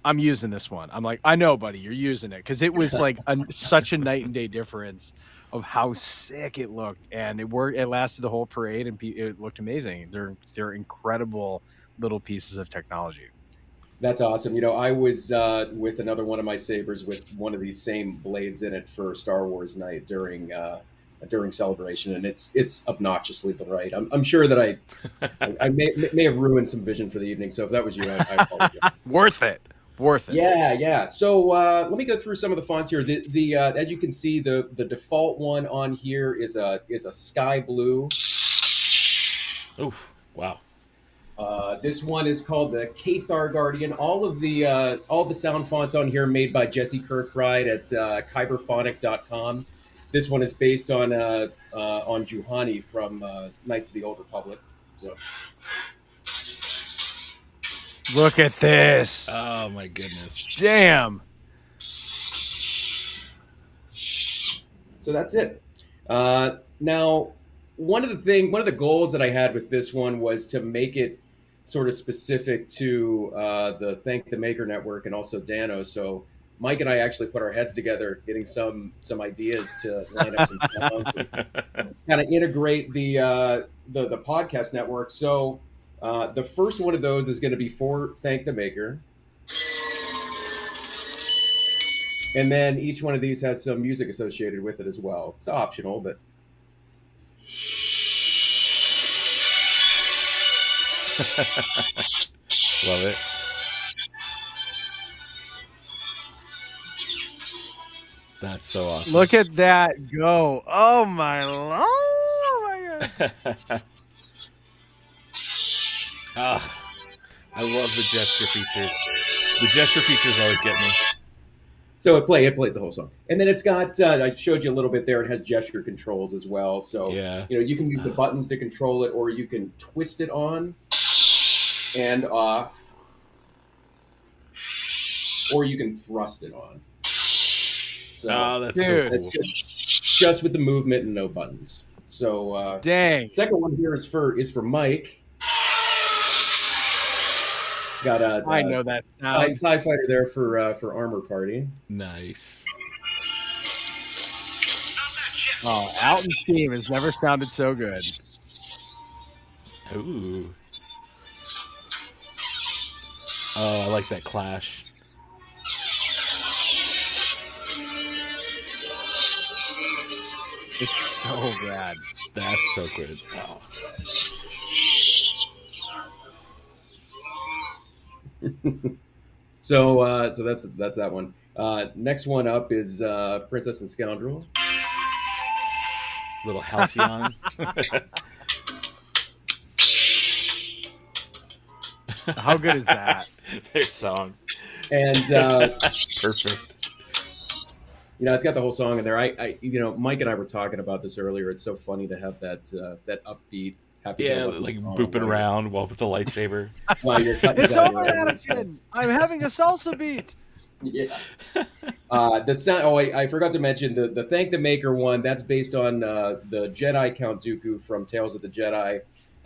"I'm using this one." I'm like, "I know, buddy, you're using it," because it was like such a night and day difference of how sick it looked, and it worked. It lasted the whole parade, and it looked amazing. They're incredible little pieces of technology. That's awesome. I was with another one of my sabers with one of these same blades in it for Star Wars night during celebration, and it's obnoxiously bright. I'm sure that I may have ruined some vision for the evening. So if that was you, I apologize. Worth it. Yeah. So let me go through some of the fonts here. The as you can see, the default one on here is a sky blue. Oof! Wow. This one is called the Cathar Guardian. All the sound fonts on here are made by Jesse Kirkbride at kyberphonic.com. This one is based on Juhani from Knights of the Old Republic. So. Look at this. Oh my goodness. Damn. So that's it. Now, one of the goals that I had with this one was to make it sort of specific to the Thank the Maker network and also Dano. So Mike and I actually put our heads together, getting some ideas to line up some sounds, kind of integrate the podcast network. So the first one of those is going to be for Thank the Maker. And then each one of these has some music associated with it as well. It's optional, but... Love it. That's so awesome. Look at that go. Oh my lord. Oh my god. I love the gesture features. The gesture features always get me. So it plays the whole song, and then it's got. I showed you a little bit there. It has gesture controls as well. So yeah, you can use the buttons to control it, or you can twist it on and off, or you can thrust it on. So that's so cool. Just with the movement and no buttons. So dang. Second one here is for Mike. Got I know that sound. TIE fighter there for Armor Party. Nice. Oh, Alton's theme has never sounded so good. Ooh. Oh, I like that clash. It's so rad. That's so good. Oh. So that's that one. Next one up is Princess and Scoundrel. Little Halcyon. How good is that? Their song. And perfect. It's got the whole song in there. I Mike and I were talking about this earlier. It's so funny to have that upbeat. Like booping around while with the lightsaber. While you're cutting it's over, Anakin. I'm having a salsa beat. Yeah. The sound. Oh, I forgot to mention the Thank the Maker one. That's based on the Jedi Count Dooku from Tales of the Jedi.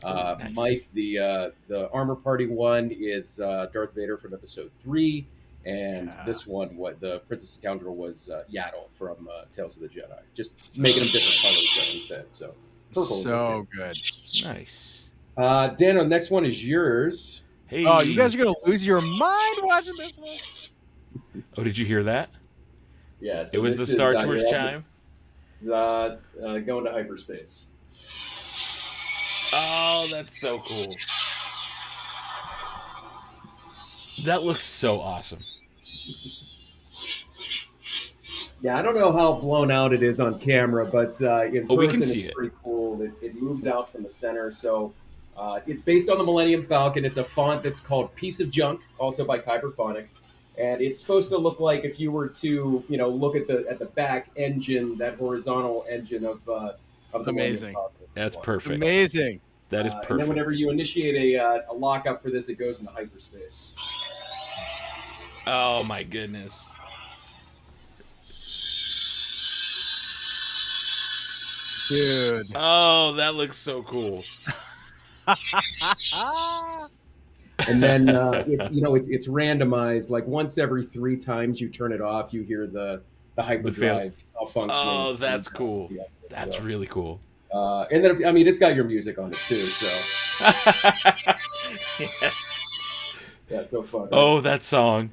Nice. Mike, the Armor Party one is Darth Vader from Episode 3, and this one, the Princess Scoundrel was Yaddle from Tales of the Jedi. Just making them different colors though instead. So. Purple so good. Nice. Dano, next one is yours. Hey. Oh, you guys are going to lose your mind watching this one. Oh, did you hear that? Yeah. So it was the Star Tours chime? It's going to hyperspace. Oh, that's so cool. That looks so awesome. Yeah, I don't know how blown out it is on camera, but in person it's pretty cool. It moves out from the center. So it's based on the Millennium Falcon. It's a font that's called Piece of Junk, also by Kyberphonic. And it's supposed to look like if you were to, look at the back engine, that horizontal engine of the amazing. That's perfect. Amazing. That is And then perfect. whenever you initiate a lockup for this, it goes into hyperspace. Oh my goodness. Dude. Oh, that looks so cool. And then it's randomized. Like once every 3 times you turn it off, you hear the hyperdrive malfunctioning. Oh, that's cool. That's really cool. And then it's got your music on it too. So yes. yeah, so fun. Right? Oh, that song.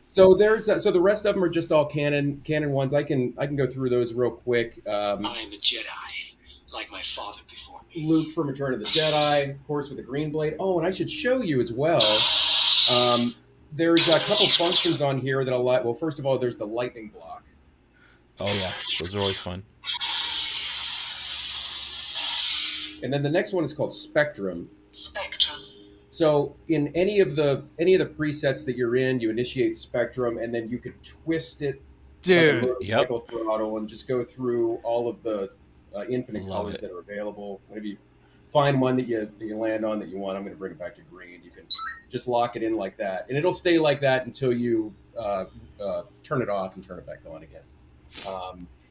So there's so the rest of them are just all canon ones. I can go through those real quick. I am a Jedi, like my father before me. Luke from Return of the Jedi, of course, with the green blade. Oh, and I should show you as well. There's a couple functions on here that I'll like. Well, first of all, there's the lightning block. Oh yeah, those are always fun. And then the next one is called Spectrum. Spectrum. So in any of the presets that you're in, you initiate Spectrum, and then you could twist it, Dude. like a motorcycle throttle, and just go through all of the infinite Love colors it. that are available. Whenever you find one that you land on that you want, I'm going to bring it back to green. You can just lock it in like that, and it'll stay like that until you turn it off and turn it back on again.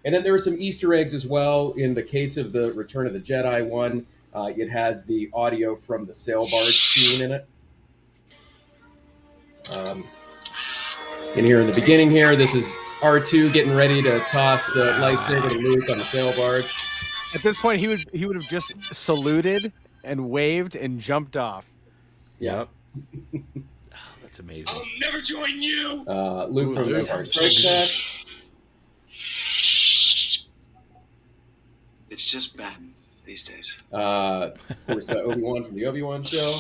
And then there are some Easter eggs as well. In the case of the Return of the Jedi one, it has the audio from the sail barge scene in it. And here in the beginning here, this is R2 getting ready to toss the lightsaber to Luke on the sail barge. At this point, he would have just saluted and waved and jumped off. Yep. Oh, that's amazing. I'll never join you. Luke from Luke. Empire Strikes Back. It's just bad these days. Of course, Obi-Wan from the Obi-Wan show.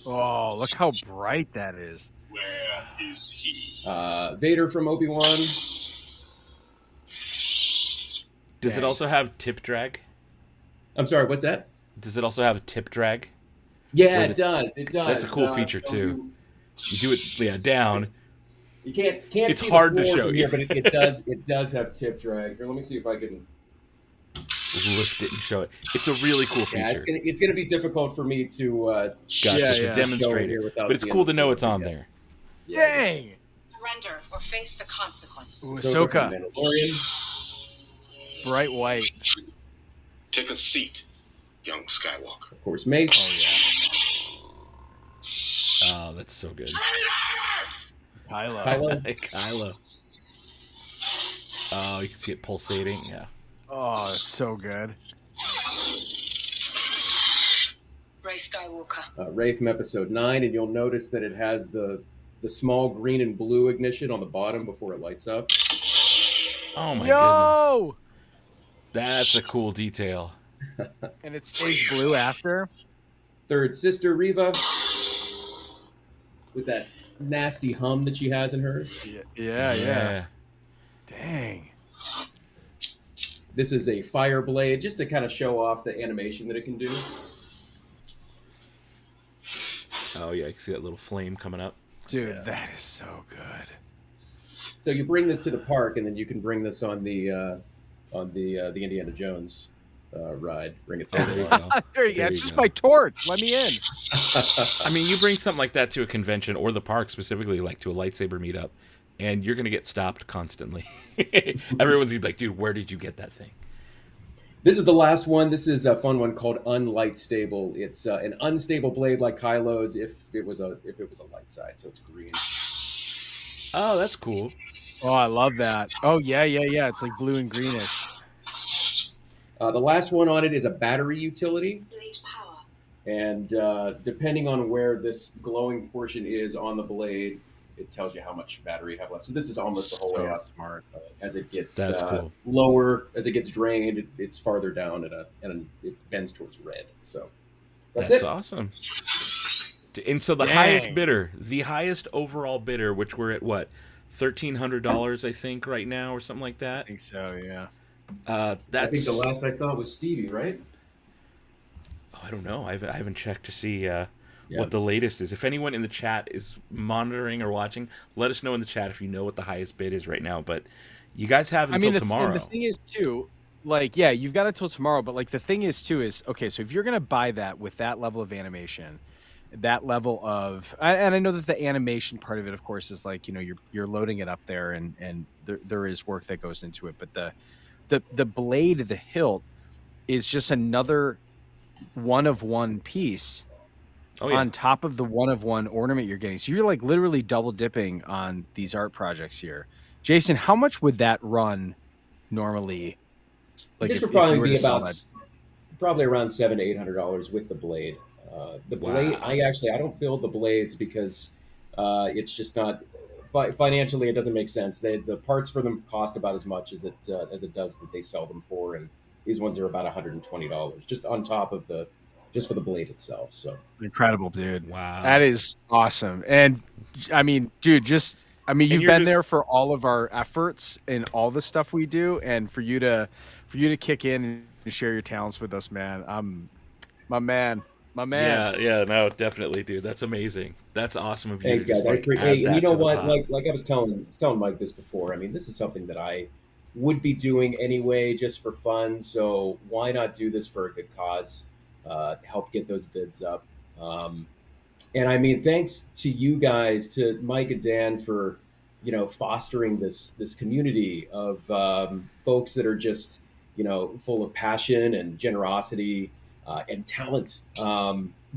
Oh, look how bright that is. Where is he? Vader from Obi-Wan. Does it Dang. also have tip drag? I'm sorry, what's that? Does it also have a tip drag? Yeah, Where it does. It does. That's a cool feature, so too. You do it, down. You can't It's see hard the to floor show from you. here, but it does have tip drag. Here, let me see if I can. Lift it and show it. It's a really cool feature. Yeah, it's gonna be difficult for me to Gotcha, Yeah, to yeah. demonstrate show it. here without But it's seeing cool the to know floor. it's on Yeah. there. Dang. Surrender or face the consequences. Ahsoka. from Mandalorian. Bright white. Take a seat, young Skywalker. Of course, Mace. Oh, that's so good. Kylo. Kylo. Kylo. Oh, you can see it pulsating. Yeah. Oh, it's so good. Rey Skywalker. Rey from Episode 9, and you'll notice that it has the small green and blue ignition on the bottom before it lights up. Oh my goodness. Yo! That's a cool detail. And it stays blue after. Third sister Reva, with that nasty hum that she has in hers. Yeah. Dang. This is a fire blade, just to kind of show off the animation that it can do. Oh yeah, you can see that little flame coming up. Dude, Yeah. that is so good. So you bring this to the park, and then you can bring this on the Indiana Jones ride. Bring it through Oh, the there you line. go. There you go. There It's you just go. my torch. Let me in. I mean, you bring something like that to a convention or the park specifically, like to a lightsaber meetup, and you're gonna get stopped constantly. Everyone's gonna be like, "Dude, where did you get that thing?" This is the last one. This is a fun one called Unlight Stable. It's an unstable blade like Kylo's if it was a light side, so it's green. Oh, that's cool. Oh, I love that. Oh, yeah. It's like blue and greenish. The last one on it is a battery utility, Blade power. and depending on where this glowing portion is on the blade, it tells you how much battery you have left. So this is almost the whole way up. Smart. As it gets That's cool. lower, as it gets drained, it's farther down, and it bends towards red. So that's it. Awesome. And so the Dang. highest bidder, the highest overall bidder, which we're at what, $1,300, I think, right now, or something like I that. think so, yeah. I That's. think the last I thought was Stevie, right? Oh, I don't know. I haven't checked to see Yeah. what the latest is. If anyone in the chat is monitoring or watching, let us know in the chat if you know what the highest bid is right now. But you guys have until the tomorrow. thing is, too, like, yeah, you've got until tomorrow. But like the thing is too is, okay, so if you're gonna buy that with that level of animation, that level of, and I know that the animation part of it, of course, is like, you know, you're loading it up there, and there is work that goes into it. But the blade, the hilt, is just another one of one piece on top of the one of one ornament you're getting. So you're like literally double dipping on these art projects here. Jason, how much would that run normally? Like This if would probably you were be to sell about that? probably around $700 to $800 with the blade. The blade, Wow. I don't build the blades because it's just not financially. It doesn't make sense. The parts for them cost about as much as it does that they sell them for, and these ones are about $120 just on top of just for the blade itself. So Incredible, dude. Wow. That is awesome. And I mean, dude, And you've you're been just- there for all of our efforts and all the stuff we do, and for you to kick in and share your talents with us, man. My man. Yeah, no, definitely, dude. That's amazing. That's awesome of you. thanks, to just, guys. like, add Hey, and you that know to the what? pot. Like I was telling Mike this before. I mean, this is something that I would be doing anyway, just for fun. So why not do this for a good cause? Help get those bids up. And I mean, thanks to you guys, to Mike and Dan, for fostering this community of folks that are just full of passion and generosity and talent,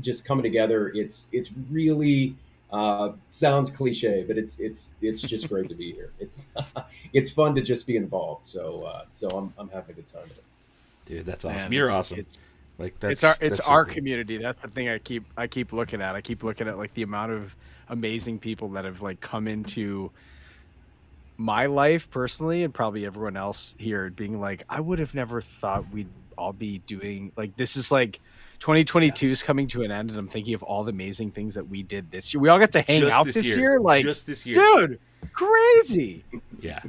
just coming together. It's really sounds cliche, but it's just great to be here. It's fun to just be involved. So I'm having a good time with it. Dude, that's awesome. Man, You're it's- awesome. it's- Like It's that's so our cool. community. That's the thing I keep looking at. I keep looking at like the amount of amazing people that have like come into my life personally, and probably everyone else here, being like, I would have never thought we'd all be doing like this. Is like 2022 is coming to an end, and I'm thinking of all the amazing things that we did this year. We all got to hang Just out this year, like just this year. dude, crazy. Yeah.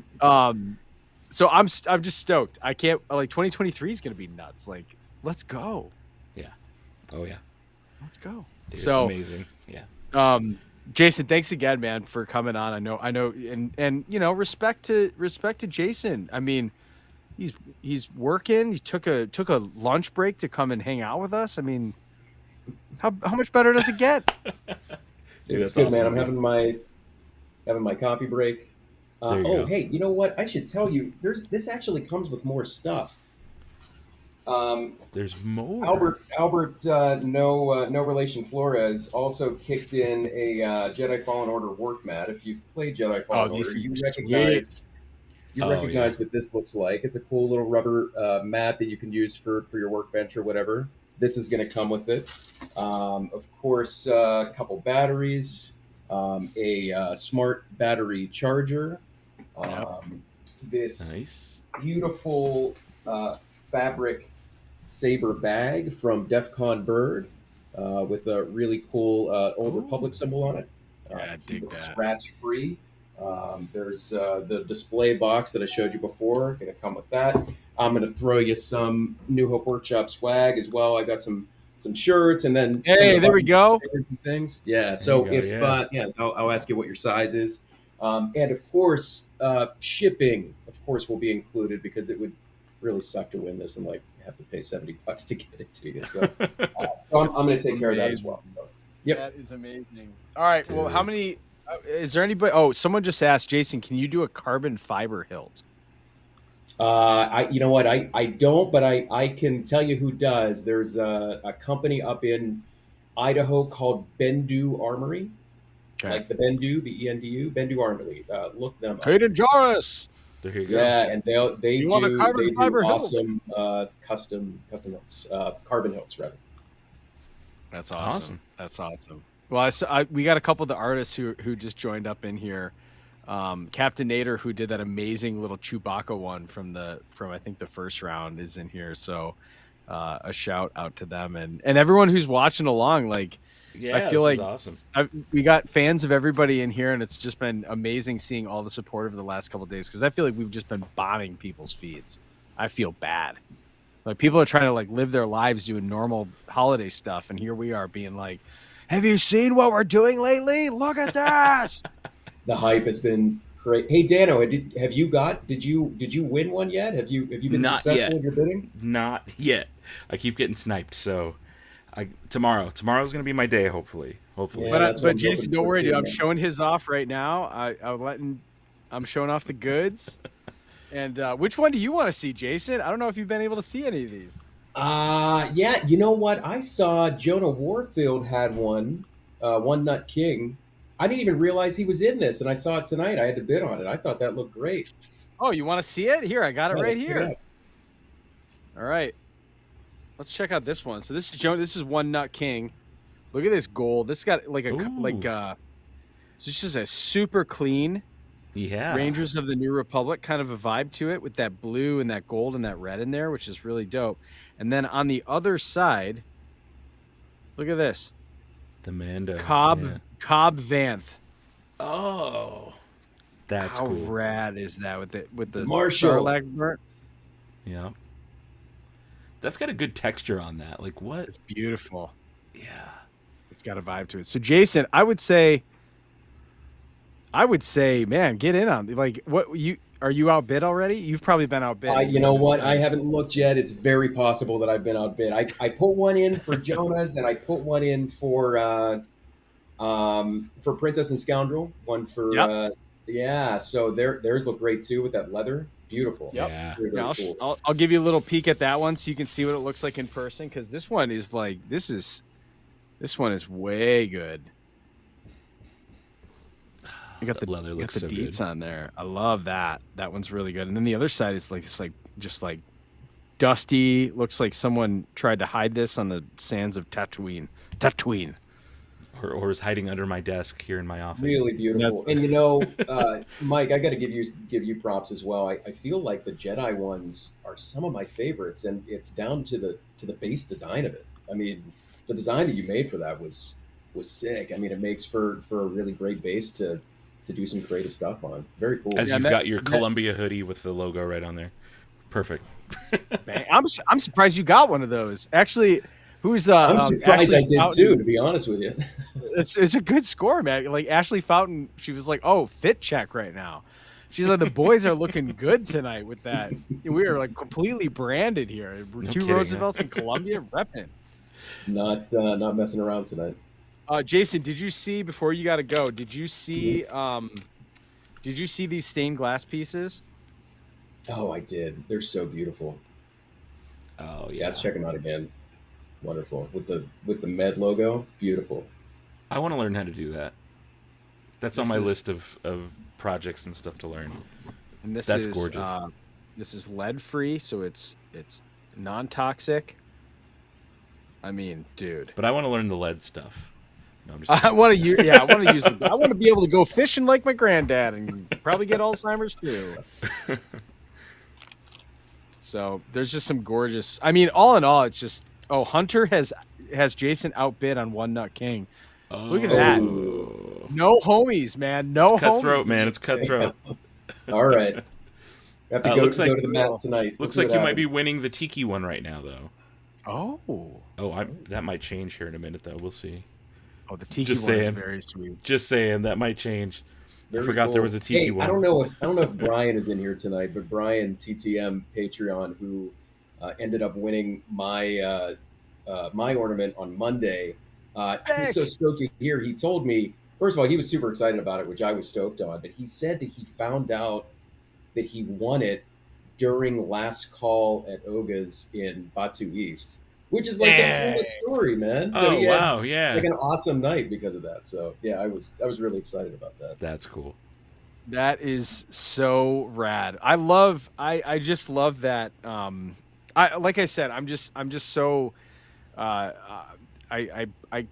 So I'm just stoked. I can't, like, 2023 is gonna be nuts. Like, let's go. Oh yeah. Let's go. Dude, So amazing. Yeah. Jason, thanks again, man, for coming on. I know, and respect to Jason. I mean, he's working. He took a lunch break to come and hang out with us. I mean, how much better does it get? Dude, It's that's good, man. awesome, I'm having my coffee break. There you go. Hey, you know what? I should tell you. This actually comes with more stuff. There's more. Albert, no relation Flores, also kicked in a Jedi Fallen Order work mat. If you've played Jedi Fallen Order, these you are recognize Oh, recognize what this looks like. It's a cool little rubber mat that you can use for your workbench or whatever. This is going to come with it. Of course, a couple batteries, a smart battery charger, this Nice. beautiful fabric saber bag from DEFCON Bird with a really cool Old Ooh. Republic symbol on it. Yeah, I dig it's that. scratch free. There's the display box that I showed you before. Going to come with that. I'm going to throw you some New Hope Workshop swag as well. I got some shirts and then some of Hey, the there we buttons go. and things. Yeah. So you go, if I'll ask you what your size is, and of course shipping, of course, will be included because it would really suck to win this and like have to pay $70 to get it to you. So, I'm going to take care of that as well. So, yep. That is amazing. All right. Well, Dude. how many? Is there anybody? Oh, someone just asked, Jason, can you do a carbon fiber hilt? You know what? I don't, but I can tell you who does. There's a company up in Idaho called Bendu Armory, like the Bendu, BENDU, Bendu Armory. Look them up. Hayden Jarvis. There you go. Yeah, and they You want a do carbon fiber hilt? awesome custom hilts, carbon hilts rather. That's awesome. Awesome. That's awesome. Well, we got a couple of the artists who just joined up in here. Captain Nader, who did that amazing little Chewbacca one from I think the first round, is in here. So a shout out to them and everyone who's watching along. Like, Yeah, I feel this is like awesome. we got fans of everybody in here, and it's just been amazing seeing all the support over the last couple of days, because I feel like we've just been bombing people's feeds. I feel bad. Like, people are trying to like live their lives doing normal holiday stuff, and here we are being like, "Have you seen what we're doing lately? Look at this!" The hype has been Great. Hey Dano, did you win one yet? Have you been Not successful yet. in your bidding? Not yet. I keep getting sniped, so tomorrow's gonna be my day. Hopefully. Yeah, that's what But I'm Jason, hoping don't for worry, too, dude. I'm man. showing his off right now. I'm showing off the goods. And which one do you want to see, Jason? I don't know if you've been able to see any of these. Yeah, you know what? I saw Jonah Warfield had One Nut King. I didn't even realize he was in this, and I saw it tonight. I had to bid on it. I thought that looked great. Oh, you want to see it? Here, I got it Yeah, right let's check it here. out. All right. Let's check out this one. So this is This is One Nut King. Look at this gold. This got like Ooh. so it's just a super clean Yeah. Rangers of the New Republic kind of a vibe to it with that blue and that gold and that red in there, which is really dope. And then on the other side, look at this. The Mando. Cobb Yeah. Cobb Vanth. Oh, that's How cool. rad is that with the Marshall. Sarlacc burnt? Yeah. That's got a good texture on that. Like what? It's beautiful. Yeah. It's got a vibe to it. So Jason, I would say, man, get in on like what you outbid already? You've probably been outbid. You know what? I haven't looked yet. It's very possible that I've been outbid. I put one in for Jonas, and I put one in for Princess and Scoundrel. One for Yep. yeah. So theirs look great too with that leather. Beautiful. Yep. Yeah. Very, very Yeah, cool. I'll give you a little peek at that one so you can see what it looks like in person, because this one is like this one is way good. You got That the leather you got looks the so deets good. on there. I love that. That one's really good. And then the other side is like it's like just like dusty. Looks like someone tried to hide this on the sands of Tatooine. Tatooine. Or is hiding under my desk here in my office. Really beautiful. And Mike, I got to give you props as well. I feel like the Jedi ones are some of my favorites, and it's down to the base design of it. I mean, the design that you made for that was sick. I mean, it makes for a really great base to do some creative stuff on. Very cool. As Yeah, you've that- got your that- Columbia hoodie with the logo right on there. Perfect. Bang. I'm surprised you got one of those. Actually, who's I'm surprised Ashley I did Fountain- too, to be honest with you. It's a good score, man. Like Ashley Fountain, she was like, "Oh, fit check right now." She's like, "The boys are looking good tonight with that." We are like completely branded here. We're No two kidding, Roosevelts in Columbia repping. Not messing around tonight. Jason, did you see before you got to go? Did you see these stained glass pieces? Oh, I did. They're so beautiful. Oh Yeah, yeah. let's check them out again. Wonderful with the Med logo. Beautiful. I want to learn how to do that. That's on This my is- list of projects and stuff to learn. And this That's is gorgeous. This is lead free, so it's non-toxic. I mean, dude. But I want to learn the lead stuff. No, I'm just I kidding. want to use. Yeah, I want to use. I want to be able to go fishing like my granddad and probably get Alzheimer's too. So there's just some gorgeous. I mean, all in all, it's just. Oh, Hunter has Jason outbid on One Nut King. Look at that. Oh. No homies, man. No It's cutthroat, homies. man. It's cutthroat. All right. Have to go looks to like- the mat tonight. Looks We'll like see you what might be happens. winning the Tiki one right now, though. Oh. Oh, that might change here in a minute, though. We'll see. Oh, the tiki Just one is saying. very sweet. Just saying, that might change. Very I forgot there was a Tiki Hey, one. I don't know if Brian is in here tonight, but Brian TTM Patreon, who ended up winning my my ornament on Monday. I was so stoked to hear. He told me, first of all, he was super excited about it, which I was stoked on. But he said that he found out that he won it during last call at Oga's in Batu East, which is like the coolest story, man. So Oh, he had, wow. Yeah. like an awesome night because of that. So yeah, I was really excited about that. That's cool. That is so rad. I just love that. Like I said, I'm just so. I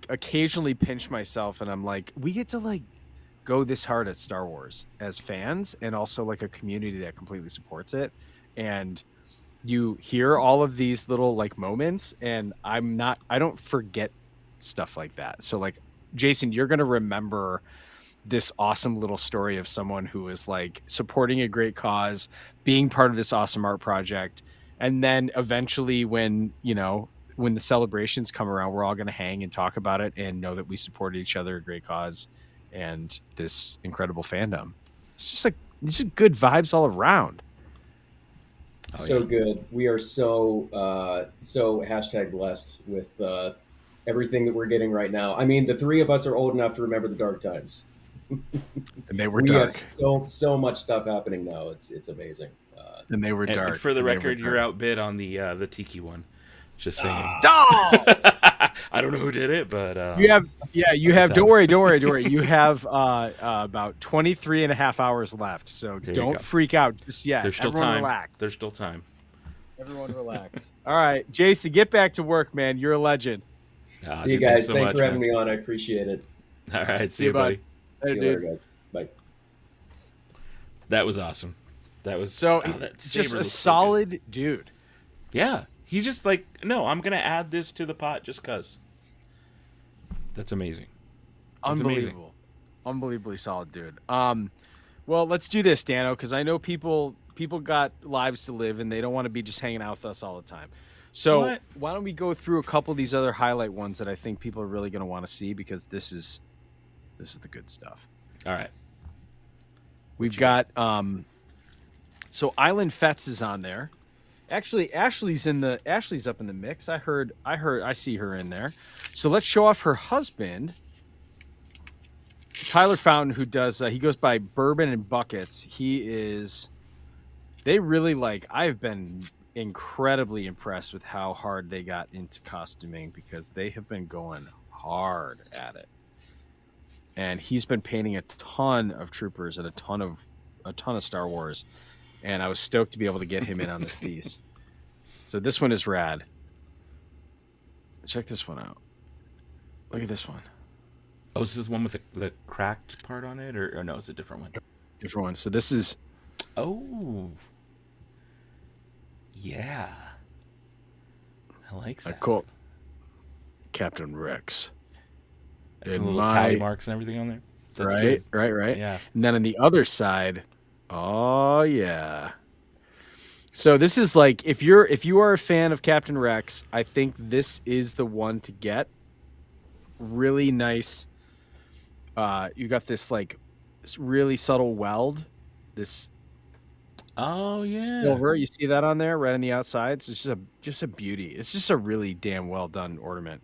occasionally pinch myself and I'm like, we get to like go this hard at Star Wars as fans and also like a community that completely supports it. And you hear all of these little like moments and I don't forget stuff like that. So like, Jason, you're going to remember this awesome little story of someone who is like supporting a great cause, being part of this awesome art project. And then eventually when the celebrations come around, we're all going to hang and talk about it and know that we supported each other, a great cause and this incredible fandom. it's just good vibes all around. Oh, So yeah. good. We are so hashtag blessed with everything that we're getting right now. I mean, the three of us are old enough to remember the dark times. And they were We have dark. so much stuff happening now. It's amazing. And they were And dark. for the and they were record, you're dark. outbid on the Tiki one. Just saying. Oh! I don't know who did it, but You have, you That's have. Don't happening. worry. You have about 23 and a half hours left. So There you go. don't freak out just yet. There's still Everyone time. relax. There's still time. Everyone relax. All right, Jason, get back to work, man. You're a legend. See you Dude, guys. so Thanks much, for having man. me on. I appreciate it. All right, see you, you, buddy. Hey, See you dude. later, guys. Bye. That was awesome. That was So that just saber a looks so solid good. dude. Yeah, he's just like, no, I'm gonna add this to the pot just cause. That's amazing. That's amazing. Unbelievably solid dude. Well, let's do this, Dano, because I know people got lives to live and they don't want to be just hanging out with us all the time. So What? why don't we go through a couple of these other highlight ones that I think people are really going to want to see, because this is the good stuff. All right. We've got so Island Fetz is on there. Actually, Ashley's up in the mix. I see her in there. So let's show off her husband, Tyler Fountain, who does he goes by Bourbon and Buckets. They really I've been incredibly impressed with how hard they got into costuming, because they have been going hard at it. And he's been painting a ton of troopers and a ton of Star Wars, and I was stoked to be able to get him in on this piece. So this one is rad. Check this one out. Look at this one. Oh, is this one with the cracked part on it, or no? It's a different one. Different one. So this is Oh, yeah. I like that. cool. Captain Rex. The in little my- tally marks and everything on there. That's right, good. right. Yeah. And then on the other side, oh yeah. So this is if you are a fan of Captain Rex, I think this is the one to get. Really nice. You got this really subtle weld. This Oh yeah. silver, you see that on there, right on the outside. So it's just a beauty. It's just a really damn well done ornament.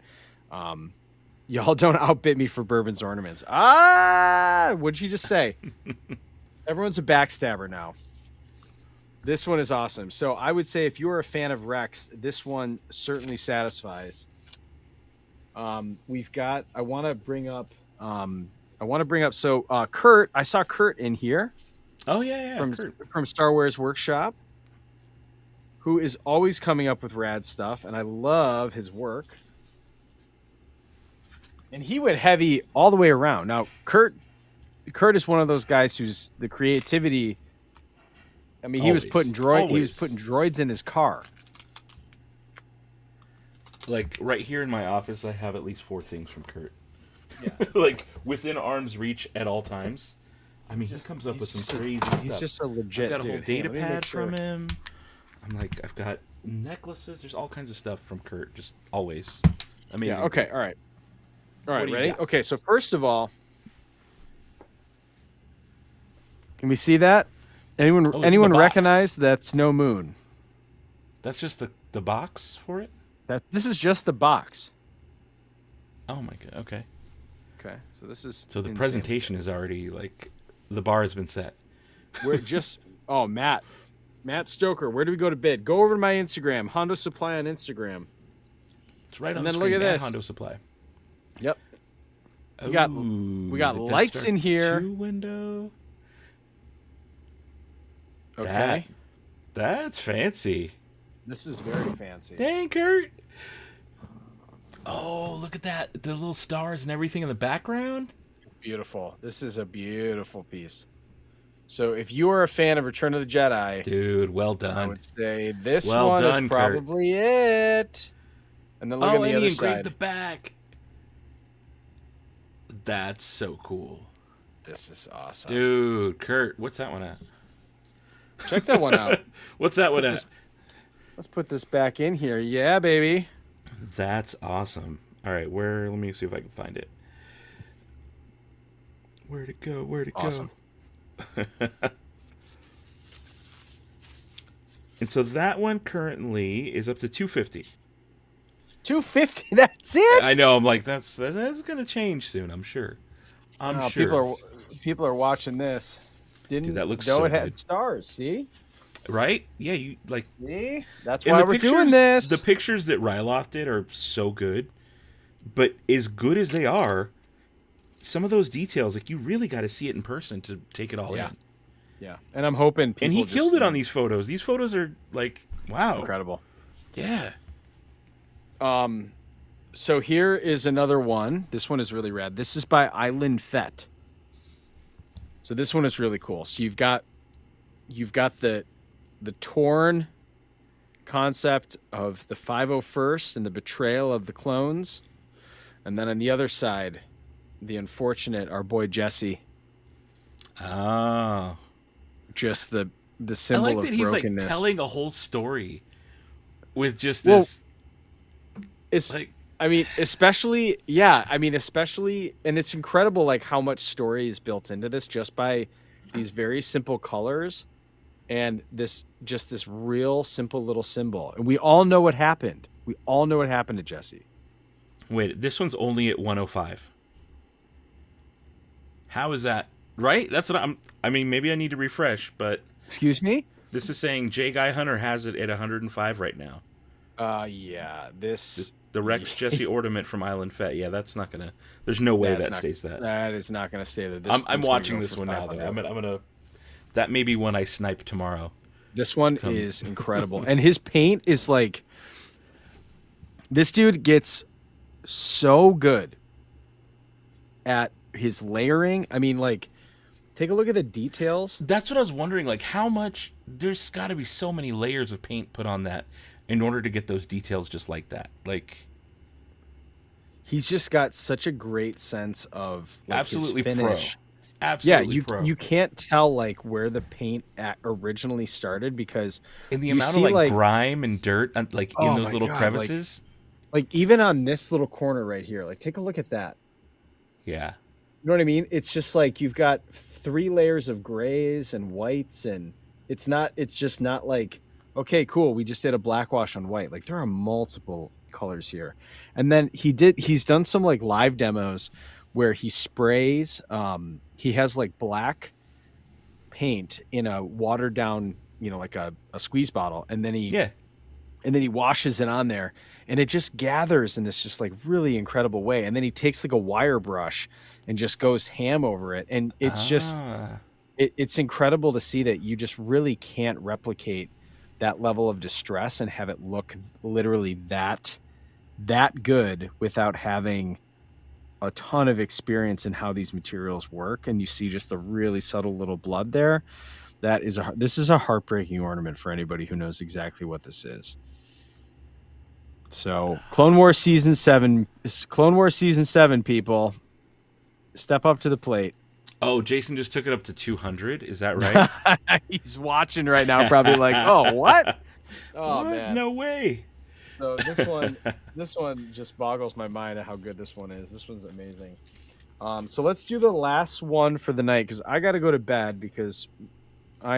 Y'all don't outbid me for Bourbon's ornaments. What'd you just say? Everyone's a backstabber now. This one is awesome. So I would say if you're a fan of Rex, this one certainly satisfies. We've got. I want to bring up. So Kurt, I saw Kurt in here. Oh yeah. From Star Wars Workshop, who is always coming up with rad stuff, and I love his work. And he went heavy all the way around. Now, Kurt is one of those guys who's the creativity. I mean, he was putting droids in his car. Like right here in my office, I have at least 4 things from Kurt. Yeah. Within arm's reach at all times. I mean, he comes up with some crazy stuff. He's just a legit. I've got a whole dude. data Let me make pad sure. from him. I've got necklaces. There's all kinds of stuff from Kurt. Just always amazing. Yeah. Okay. All right. What do you Ready? got? Okay. So first of all, can we see that? Anyone Oh, this is the box. recognize that's no moon? That's just the box for it. This is just the box. Oh my god. Okay. Okay. So this is So the insane. presentation is already the bar has been set. We're just Matt Stoker. Where do we go to bid? Go over to my Instagram, Hondo Supply on Instagram. It's right on And the then screen. look at this. Hondo Supply. Yep. We got the Death lights Star in here. 2 window. Okay. That's fancy. This is very fancy. Dang, Kurt. Oh, look at that. The little stars and everything in the background. Beautiful. This is a beautiful piece. So if you are a fan of Return of the Jedi, Dude, well I done. would say this Well one done, is Kurt. probably it. And then look on the and other he engraved side. the back. That's so cool. This is awesome. Dude, Kurt, what's that one at? Check that one out. What's that one at? Let's put this back in here. Yeah, baby. That's awesome. All right, let me see if I can find it. Where'd it go? Awesome. And so that one currently is up to 250. 250. That's it. I know. I'm like, that's gonna change soon. I'm sure. I'm sure. People are watching this. Dude, that looks know so it had good. stars. See, Right? Yeah. You like. see. That's And why the we're pictures, doing this. the pictures that Ryloth did are so good, but as good as they are, some of those details, like you really got to see it in person to take it all Yeah. in. Yeah, and I'm hoping people And he just, killed it on these photos. These photos are like, wow, incredible. yeah. So here is another one. This one is really rad. This is by Island Fet. So this one is really cool. So you've got the torn concept of the 501st and the betrayal of the clones, and then on the other side, the unfortunate, our boy Jesse. Oh, Just the I symbol like of that he's like brokenness. telling a whole story with just Well, this. It's Like, especially, and it's incredible like how much story is built into this just by these very simple colors and this real simple little symbol. And we all know what happened. We all know what happened to Jesse. wait, this one's only at 105. How is that? Right? That's what I mean, maybe I need to refresh, but Excuse me? this is saying J Guy Hunter has it at 105 right now. Yeah, this The Rex Jesse ornament from Island Fet. Yeah, that's not gonna. There's no way that stays that. That is not going to stay there. I'm watching this one now though. I'm gonna. That may be one I snipe tomorrow. This one is incredible. And his paint is like, this dude gets so good at his layering. I mean, like, take a look at the details. That's what I was wondering. Like, how much? There's got to be so many layers of paint put on that in order to get those details just like that. Like, He's just got such a great sense of like, absolutely his pro. finish. Absolutely Yeah, pro. you can't tell like where the paint originally started because in the you amount see, of like, grime and dirt, like in Oh those my little God, crevices. like even on this little corner right here, like take a look at that. Yeah. You know what I mean? It's just like you've got 3 layers of grays and whites, and it's just not like, okay, cool, we just did a black wash on white. Like there are multiple colors here. And then he's done some like live demos where he sprays, he has like black paint in a watered down, like a squeeze bottle, and then he washes it on there, and it just gathers in this just like really incredible way. And then he takes like a wire brush and just goes ham over it. And it's just, it's incredible to see that you just really can't replicate that level of distress and have it look literally that good without having a ton of experience in how these materials work. And you see just the really subtle little blood there. This is a heartbreaking ornament for anybody who knows exactly what this is. So Clone Wars season 7, people, step up to the plate. Oh, Jason just took it up to 200. Is that right? He's watching right now, probably like, oh, what? Oh, what? man. No way. So this one just boggles my mind at how good this one is. This one's amazing. So let's do the last one for the night because I got to go to bed because I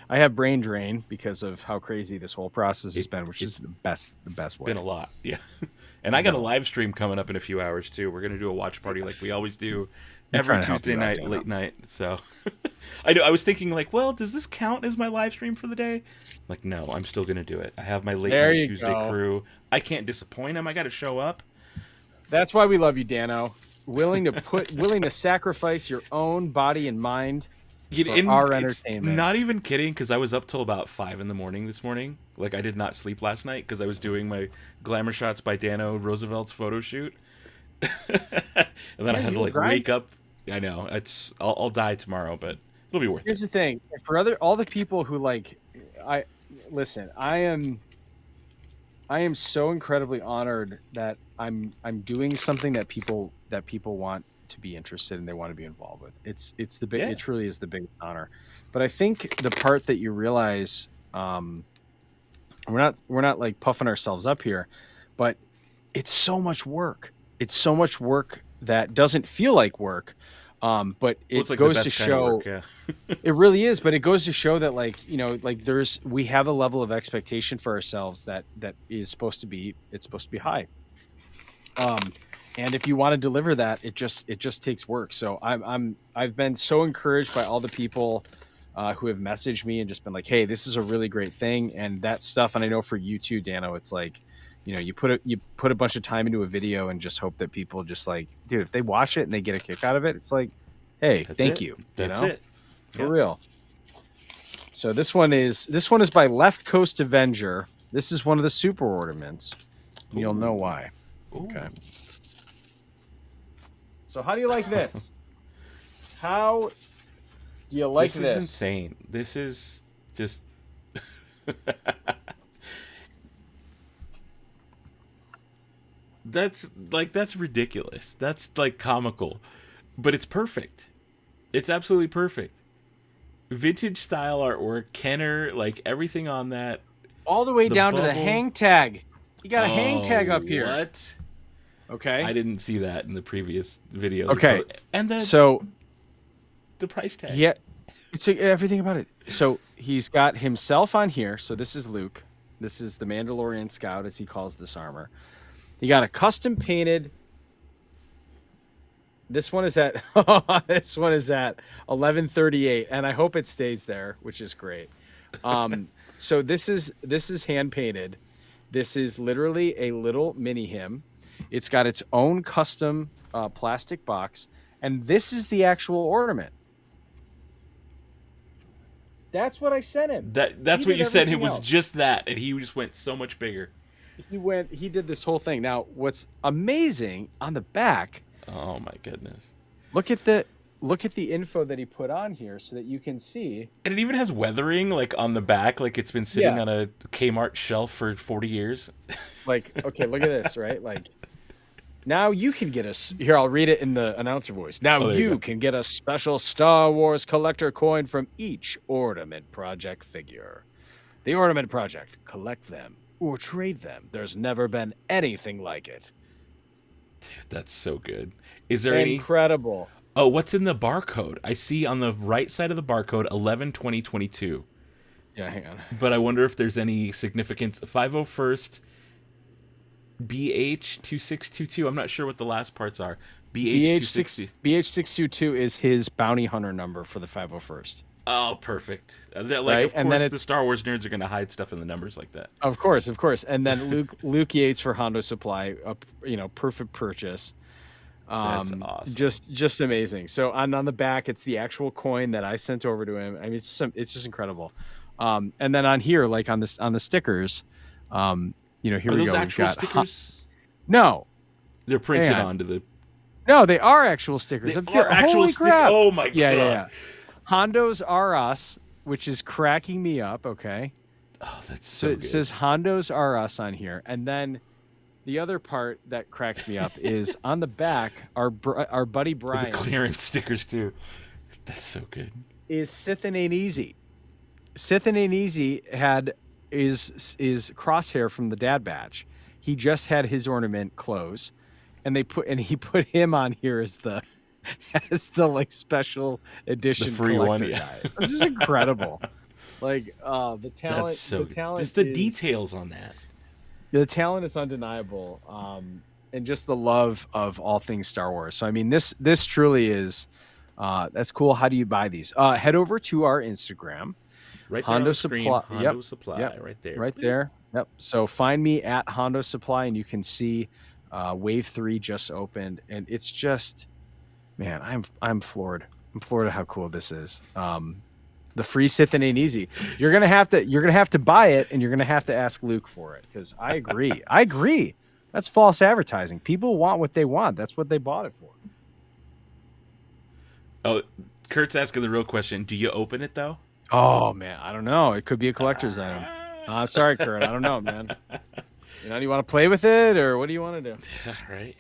have brain drain because of how crazy this whole process has been, which is the best way. Been a lot, yeah. And I got a live stream coming up in a few hours too. We're gonna do a watch party like we always do every Tuesday night, late night. So I was thinking like, well, does this count as my live stream for the day? Like, no, I'm still gonna do it. I have my late night Tuesday crew. I can't disappoint them. I got to show up. That's why we love you, Dano. Willing to sacrifice your own body and mind for our entertainment. Not even kidding, because I was up till about 5 a.m. this morning. Like, I did not sleep last night because I was doing my Glamour Shots by Dano Roosevelt's photo shoot. And then I had to like wake up. I know I'll die tomorrow, but it'll be worth it. Here's the thing: for all the people who like, I am so incredibly honored that I'm doing something that people want to be interested in, they want to be involved with. It truly is the biggest honor. But I think the part that you realize, we're not like puffing ourselves up here, but it's so much work. It's so much work that doesn't feel like work, But Well, it it's like the goes to best kind of show work, yeah. it really is, but it goes to show that we have a level of expectation for ourselves that is supposed to be high. And if you want to deliver that, it just takes work. So I've been so encouraged by all the people who have messaged me and just been like, hey, this is a really great thing. And that stuff. And I know for you too, Dano, it's like, you put a bunch of time into a video and just hope that people just like, dude, if they watch it and they get a kick out of it, it's like, hey, thank you. That's you know? it. For Yep. real. So this one is by Left Coast Avenger. This is one of the super ornaments. You'll know why. Ooh. Okay. So how do you like this? How do you like This this? is insane. This is just that's ridiculous. That's like comical. But it's perfect. It's absolutely perfect. Vintage style artwork, Kenner, like everything on that. All the way The down to the bubble. hang tag. You got a hang tag up here. What? Okay. I didn't see that in the previous videos. Okay. And then So the price tag. yeah, it's everything about it. So he's got himself on here. So this is Luke. This is the Mandalorian Scout, as he calls this armor. He got a custom painted. This one is at 1138, and I hope it stays there, which is great. So this is hand painted. This is literally a little mini him. It's got its own custom plastic box, and this is the actual ornament. That's what I sent him. That's He what did you said. It everything was else. just that, and he just went so much bigger. He did this whole thing. Now, what's amazing on the back? Oh my goodness! Look at the info that he put on here, so that you can see. And it even has weathering, like on the back, like it's been sitting Yeah. on a Kmart shelf for 40 years. Like, okay, look at this, right? Like, now you can get here. I'll read it in the announcer voice. Now Oh, there you you go. can get a special Star Wars collector coin from each Ordament Project figure. The Ordament Project, collect them or trade them. There's never been anything like it. Dude, that's so good. Is there any? Incredible. Oh, what's in the barcode? I see on the right side of the barcode 11/20/22. Yeah, hang on. But I wonder if there's any significance. 501st BH2622. I'm not sure what the last parts are. BH260. BH622 is his bounty hunter number for the 501st. Oh, perfect. Like, Right, of and then course, the it's- Star Wars nerds are going to hide stuff in the numbers like that. Of course. And then Luke Yates for Hondo Supply, proof of purchase. That's awesome. Just amazing. So on the back, it's the actual coin that I sent over to him. I mean, it's just incredible. And then on here, like on the stickers, here Are we those go. We've actual got stickers? No, They're printed Man. onto the. no, they are actual stickers. They are actual Holy stickers. crap. Oh my god. Yeah. Hondos are us, which is cracking me up. Okay. Oh, that's So so it good. says Hondos are us on here, and then the other part that cracks me up is on the back. Our buddy the Brian clearance stickers too. That's so good. is Sith and Ain't Easy. Sith and Ain't Easy is Crosshair from the Dad Batch. He just had his ornament close, and he put him on here as the like special edition free one, collector yeah. guy. This is incredible. Like the talent. That's so the good. talent. Just the is- details on that. The talent is undeniable, and just the love of all things Star Wars. So I mean, this truly is that's cool. How do you buy these? Head over to our Instagram, Right there Hondo on the screen. Supply- Hondo yep, Supply. yep, Right there. right there. Yep. So find me at Hondo Supply, and you can see Wave 3 just opened, and it's just, man, I'm floored. I'm floored at how cool this is. The free Sith and Ain't Easy. You're gonna have to buy it, and you're gonna have to ask Luke for it, because I agree. I agree. That's false advertising. People want what they want. That's what they bought it for. Oh, Kurt's asking the real question. Do you open it though? Oh man, I don't know. It could be a collector's item. Sorry, Kurt. I don't know, man. Do you want to play with it, or what do you want to do? Yeah, right.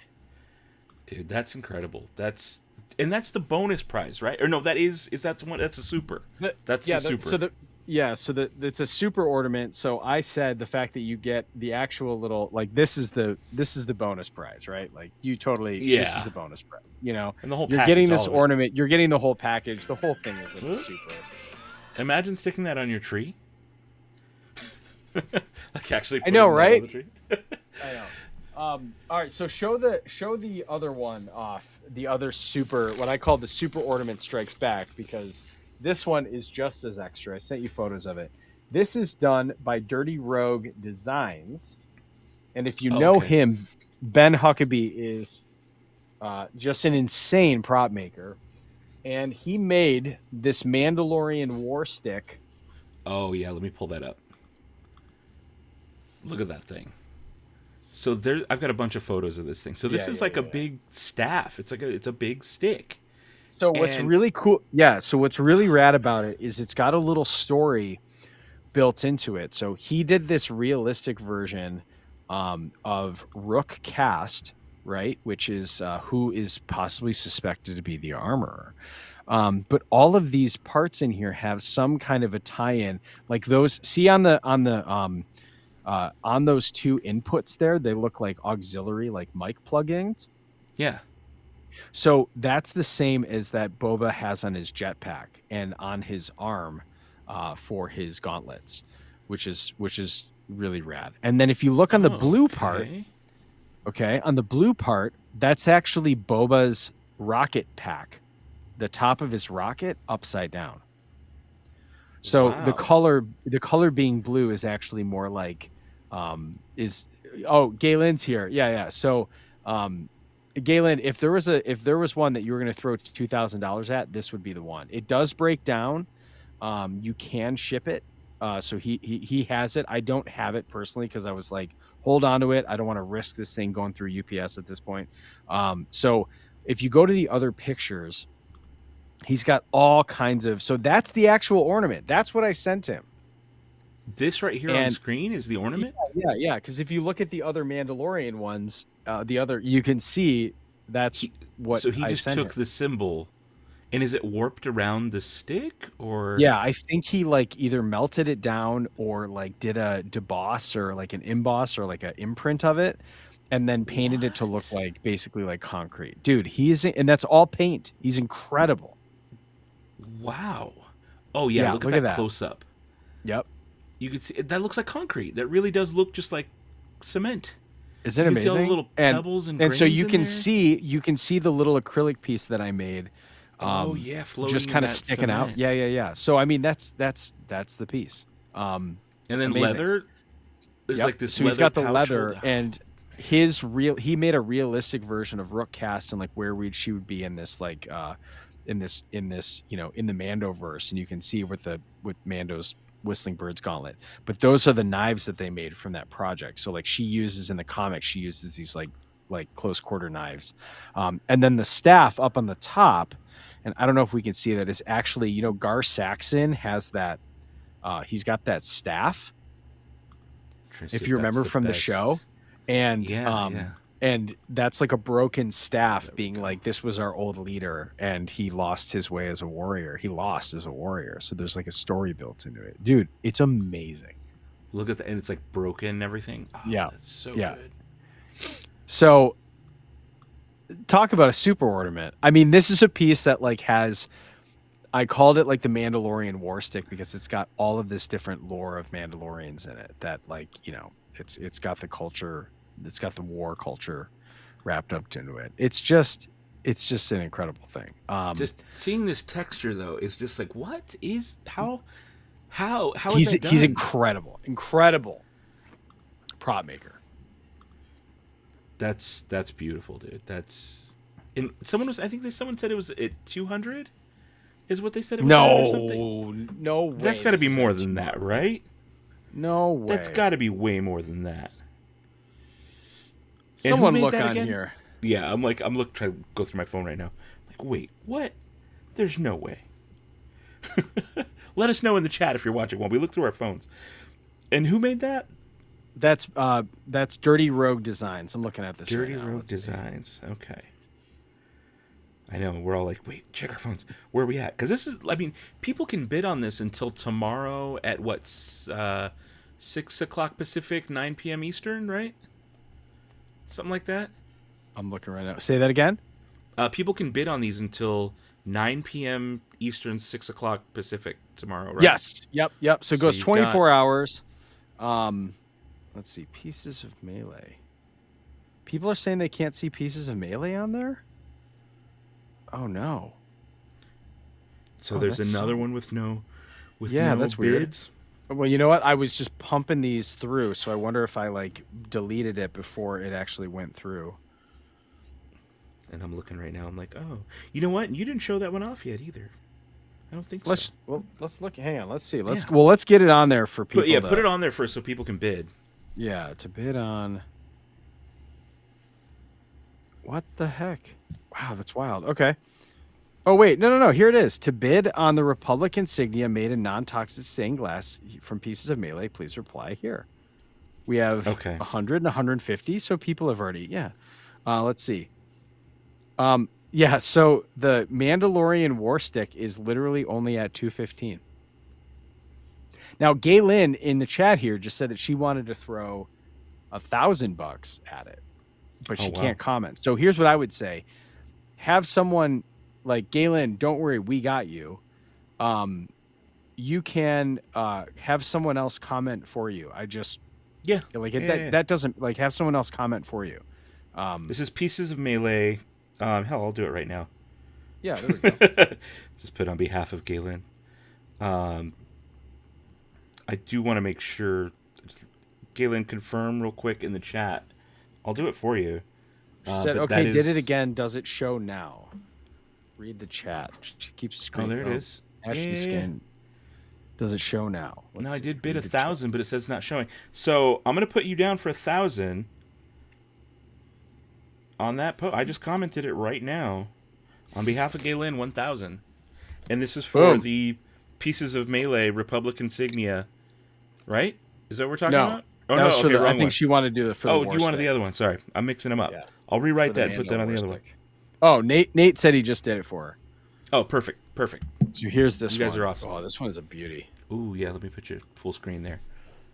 Dude, that's incredible. That's the bonus prize, right? Or no, that's the super. That's the super. Yeah, so it's a super ornament. So I said the fact that you get the actual little, like, this is the bonus prize, right? Like, you totally, this is Yeah. the bonus prize. You know, And the whole you're package, getting all this of it. ornament, you're getting the whole package. The whole thing is a Huh? super. Imagine sticking that on your tree. Like actually I putting know, that right? on the tree. I know. All right, so show the other one off, the other super, what I call the super ornament strikes back, because this one is just as extra. I sent you photos of it. This is done by Dirty Rogue Designs, and if you Oh, know okay. him, Ben Huckabee is just an insane prop maker, and he made this Mandalorian war stick. Oh yeah, let me pull that up. Look at that thing. So there, I've got a bunch of photos of this thing. So this Yeah, is yeah, like a yeah. big staff. It's a big stick. So what's And- really cool, yeah. So what's really rad about it is it's got a little story built into it. So he did this realistic version of Rook Cast, right? Which is who is possibly suspected to be the armorer. But all of these parts in here have some kind of a tie-in, like those. See on those two inputs there, they look like auxiliary, like mic plugins. Yeah. So that's the same as that Boba has on his jetpack and on his arm for his gauntlets, which is really rad. And then if you look on the blue part, okay, on the blue part, that's actually Boba's rocket pack, the top of his rocket upside down. So Wow. the color being blue is actually more like Galen's here. Yeah. So Galen, if there was one that you were going to throw $2,000 at, this would be the one. It does break down. You can ship it. So he has it. I don't have it personally because I was like, hold on to it. I don't want to risk this thing going through UPS at this point. So if you go to the other pictures, he's got all kinds of. So that's the actual ornament. That's what I sent him. This right here on screen is the ornament? Yeah. Because if you look at the other Mandalorian ones, you can see that's what. So he I just sent took him. the symbol, and is it warped around the stick, or? Yeah, I think he like either melted it down or like did a deboss or like an emboss or like an imprint of it, and then painted it to look like basically like concrete. Dude, and that's all paint. He's incredible. Wow. Oh yeah, look at that close up. Yep. You can see that looks like concrete. That really does look just like cement. Isn't it You can amazing? see all the little pebbles and so you grains can see the little acrylic piece that I made. Floating just kind of in that sticking out. cement. Yeah. So I mean, that's the piece. And then amazing. leather. There's like this. So he's got the pouch leather, holder. and he made a realistic version of Rook Cast and like where she would be in this like in this in the Mandoverse, and you can see with Mando's Whistling Bird's gauntlet. But those are the knives that they made from that project. So like she uses in the comics, she uses these like close quarter knives, and then the staff up on the top. And I don't know if we can see that, is actually, Gar Saxon has that. He's got that staff, if you remember from the show, and and that's like a broken staff, being like, this was our old leader, and he lost his way as a warrior. He lost as a warrior, so there's like a story built into it, dude. It's amazing. Look at that, and it's like broken and everything. Oh, yeah, that's so good. So, talk about a super ornament. I mean, this is a piece that like has. I called it like the Mandalorian war stick because it's got all of this different lore of Mandalorians in it. That like it's got the culture, it's got the war culture wrapped up into it. It's just an incredible thing. Just seeing this texture though is just like, what is how he's is that done? He's incredible prop maker. That's beautiful, dude. And someone said it was at 200. Is what they said it was at or something? No way. That's got to be more than that, right? No way. That's got to be way more than that. Someone look on here. Yeah, I'm trying to go through my phone right now. Like, wait, what? There's no way. Let us know in the chat if you're watching while we look through our phones. And who made that? That's Dirty Rogue Designs. I'm looking at this. Dirty right now. Rogue Designs. Okay. I know, we're all like, wait, check our phones. Where are we at? Because this is, I mean, people can bid on this until tomorrow at 6 o'clock Pacific, 9 p.m. Eastern, right? Something like that. I'm looking right now. Say that again. People can bid on these until 9 p.m. Eastern, 6 o'clock Pacific tomorrow, right? Yes. Yep. So it goes you've 24 hours. Let's see. Pieces of Melee. People are saying they can't see Pieces of Melee on there? Oh, no. So there's another one with no that's bids. Weird. Well, you know what? I was just pumping these through, so I wonder if I like deleted it before it actually went through. And I'm looking right now. I'm like, oh, you know what? You didn't show that one off yet either. I don't think so. Let's look. Hang on. Let's see. Let's get it on there for people. Put it on there first so people can bid. Yeah, to bid on. What the heck? Wow, that's wild. Okay. Oh, wait. No. Here it is. To bid on the Republic insignia made in non-toxic stained glass from Pieces of Melee, please reply here. We have 100 and 150, so people have already, let's see. So the Mandalorian War Stick is literally only at 215. Now, Gaylin in the chat here just said that she wanted to throw $1,000 at it, but she can't comment. So here's what I would say. Have someone like Gaylin, don't worry, we got you. You can have someone else comment for you. That doesn't like have someone else comment for you. This is Pieces of Melee. Hell, I'll do it right now. Yeah, there we go. Just put on behalf of Galen. I do want to make sure, Galen, confirm real quick in the chat. I'll do it for you. She said, okay, did it again. Does it show now? Read the chat. She keeps screaming. Oh, there it is. Ashley Skin. Does it show now? No, I did bid 1,000, but it says not showing. So I'm going to put you down for 1,000 on that post. I just commented it right now on behalf of Galen, 1,000. And this is for the Pieces of Melee Republic insignia, right? Is that what we're talking about? Oh, no. Okay, wrong I think one. she wanted to do the for the war you wanted stick. the other one. Sorry. I'm mixing them up. Yeah. I'll rewrite that and the put that on the Mandalorian other one. stick. Oh, Nate said he just did it for her. Oh, perfect. So here's this one. You guys are awesome. Oh, this one is a beauty. Ooh, yeah. Let me put you full screen there.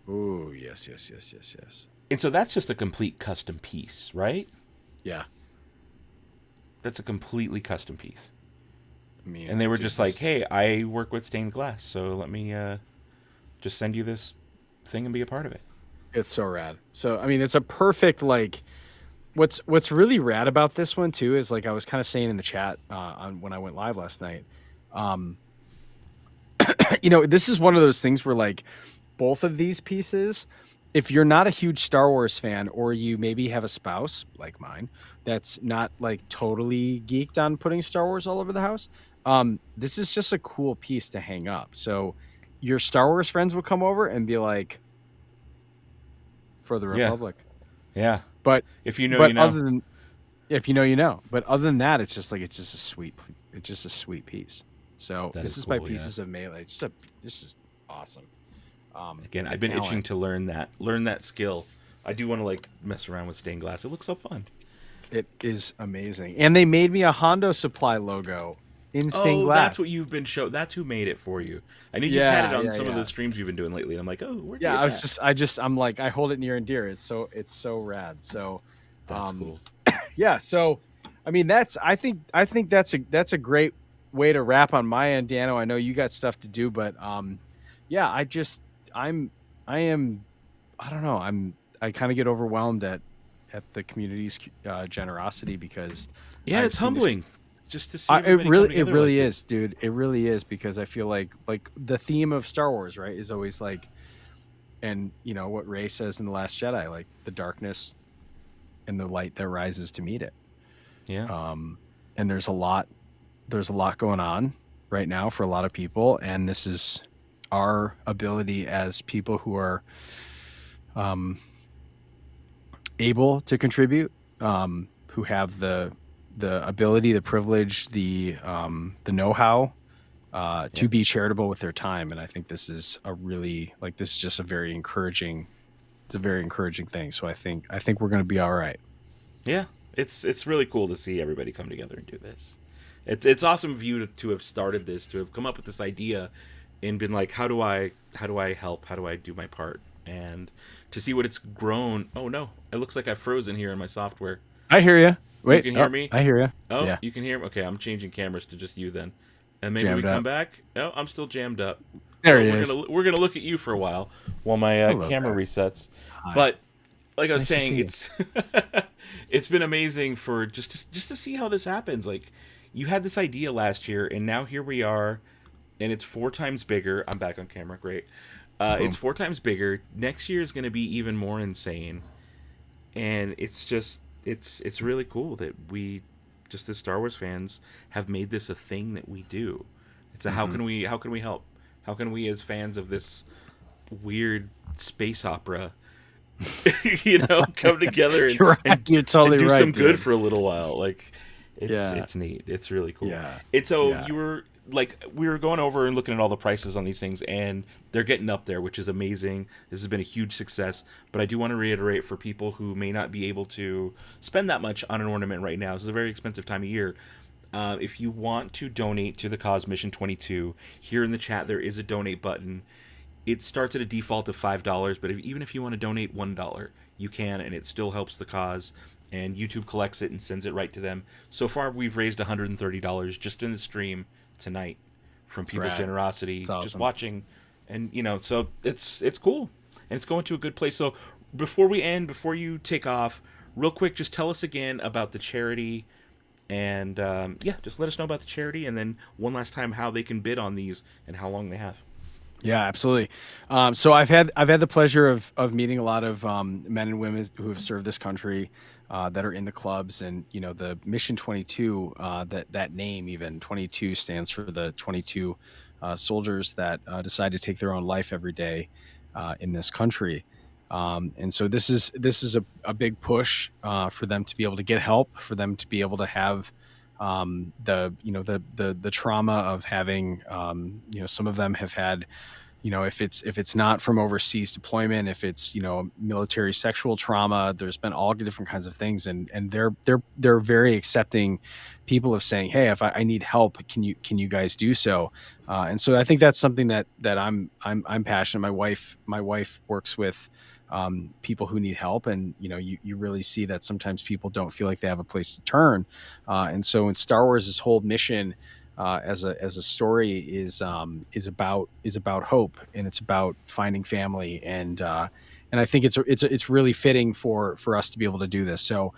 Ooh, yes. And so that's just a complete custom piece, right? Yeah. That's a completely custom piece. mean, and they were just like, hey, I work with stained glass, so let me just send you this thing and be a part of it. It's so rad. So, I mean, it's a perfect, like, what's really rad about this one, too, is, like, I was kind of saying in the chat when I went live last night, you know, this is one of those things where, like, both of these pieces, if you're not a huge Star Wars fan, or you maybe have a spouse like mine that's not like totally geeked on putting Star Wars all over the house, this is just a cool piece to hang up. So your Star Wars friends will come over and be like, for the Republic. Yeah. But if you know, you know. If you know, you know. But other than that, it's just a sweet piece. So this is cool, by Pieces of Melee. This is awesome. Again, I've been itching to learn that skill. I do want to like mess around with stained glass. It looks so fun. It is amazing. And they made me a Hondo Supply logo in stained glass. That's what you've been shown. That's who made it for you. I knew you've had it on some of the streams you've been doing lately. And I'm like, oh, where'd you get that? I'm like, I hold it near and dear. It's so rad. So that's cool. Yeah. So, I mean, I think that's a great way to wrap on my end, Dano. I know you got stuff to do, but yeah, I don't know. I kind of get overwhelmed at the community's generosity, because it's humbling just to see. It really is, dude. It really is, because I feel like the theme of Star Wars, right, is always like, and you know what Rey says in The Last Jedi, like the darkness and the light that rises to meet it. Yeah. And there's a lot going on right now for a lot of people, and this is our ability as people who are able to contribute, who have the ability, the privilege, the know-how to be charitable with their time. And I think this is just a very encouraging thing. So I think we're going to be all right. Yeah. It's really cool to see everybody come together and do this. It's awesome of you to have started this, to have come up with this idea, and been like, how do I help? How do I do my part? And to see what it's grown. Oh no, it looks like I've frozen here in my software. I hear you. Wait, you can hear me? I hear you. Oh, Yeah. you can hear me. Okay, I'm changing cameras to just you then, and maybe Jammed we come up. back. Oh, I'm still jammed up. There Oh, he we're is. we're gonna look at you for a while my Hello camera there. resets. Hi. But like I was Nice to saying, see it's been amazing for just to see how this happens. Like you had this idea last year, and now here we are, and it's 4 times bigger. I'm back on camera. Great. It's 4 times bigger. Next year is going to be even more insane, and it's just it's really cool that we just as Star Wars fans have made this a thing that we do. It's a how can we help? How can we as fans of this weird space opera come together and, You're right. You're totally and do right, some good dude. for a little while. Like Yeah. it's neat. It's really cool. Yeah. And so Yeah. you were like, we were going over and looking at all the prices on these things, and they're getting up there, which is amazing. This has been a huge success. But I do want to reiterate for people who may not be able to spend that much on an ornament right now. This is a very expensive time of year. If you want to donate to the cause Mission 22, here in the chat there is a donate button. It starts at a default of $5, but even if you want to donate $1, you can, and it still helps the cause. And YouTube collects it and sends it right to them. So far, we've raised $130 just in the stream tonight from people's rad. generosity, It's awesome. just watching, and so it's cool, and it's going to a good place. So before we end, before you take off, real quick, just tell us again about the charity. And just let us know about the charity, and then one last time how they can bid on these and how long they have. Yeah, absolutely. So I've had the pleasure of meeting a lot of men and women who have served this country that are in the clubs, and the Mission 22. That name, even 22, stands for the 22 soldiers that decide to take their own life every day in this country. And so this is a big push for them to be able to get help, for them to be able to have the trauma of having some of them have had, if it's not from overseas deployment, if it's military sexual trauma, there's been all different kinds of things, and they're very accepting people of saying, hey, if I need help, can you guys do so? And so I think that's something that I'm passionate. My wife works with people who need help, and you really see that sometimes people don't feel like they have a place to turn, and so in Star Wars' whole mission as a story is about hope, and it's about finding family, and I think it's really fitting for us to be able to do this. So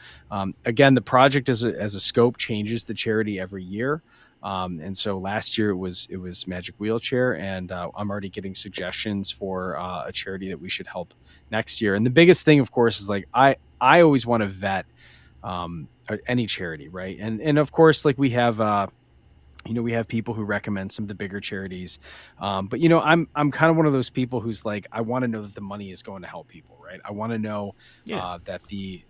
again, the project as a scope changes the charity every year. And so last year it was Magic Wheelchair, and I'm already getting suggestions for a charity that we should help next year. And the biggest thing, of course, is like I always want to vet any charity, right? And of course, like we have we have people who recommend some of the bigger charities, but I'm kind of one of those people who's like, I want to know that the money is going to help people, right? I want to know that the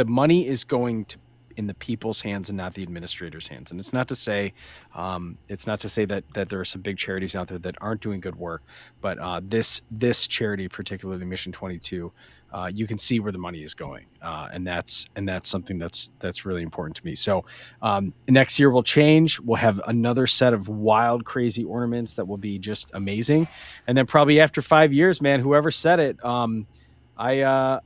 money is going to in the people's hands and not the administrators' hands. And it's not to say that there are some big charities out there that aren't doing good work, but this charity, particularly Mission 22, you can see where the money is going, and that's something that's really important to me. So next year will change. We'll have another set of wild, crazy ornaments that will be just amazing, and then probably after 5 years, man, whoever said it, I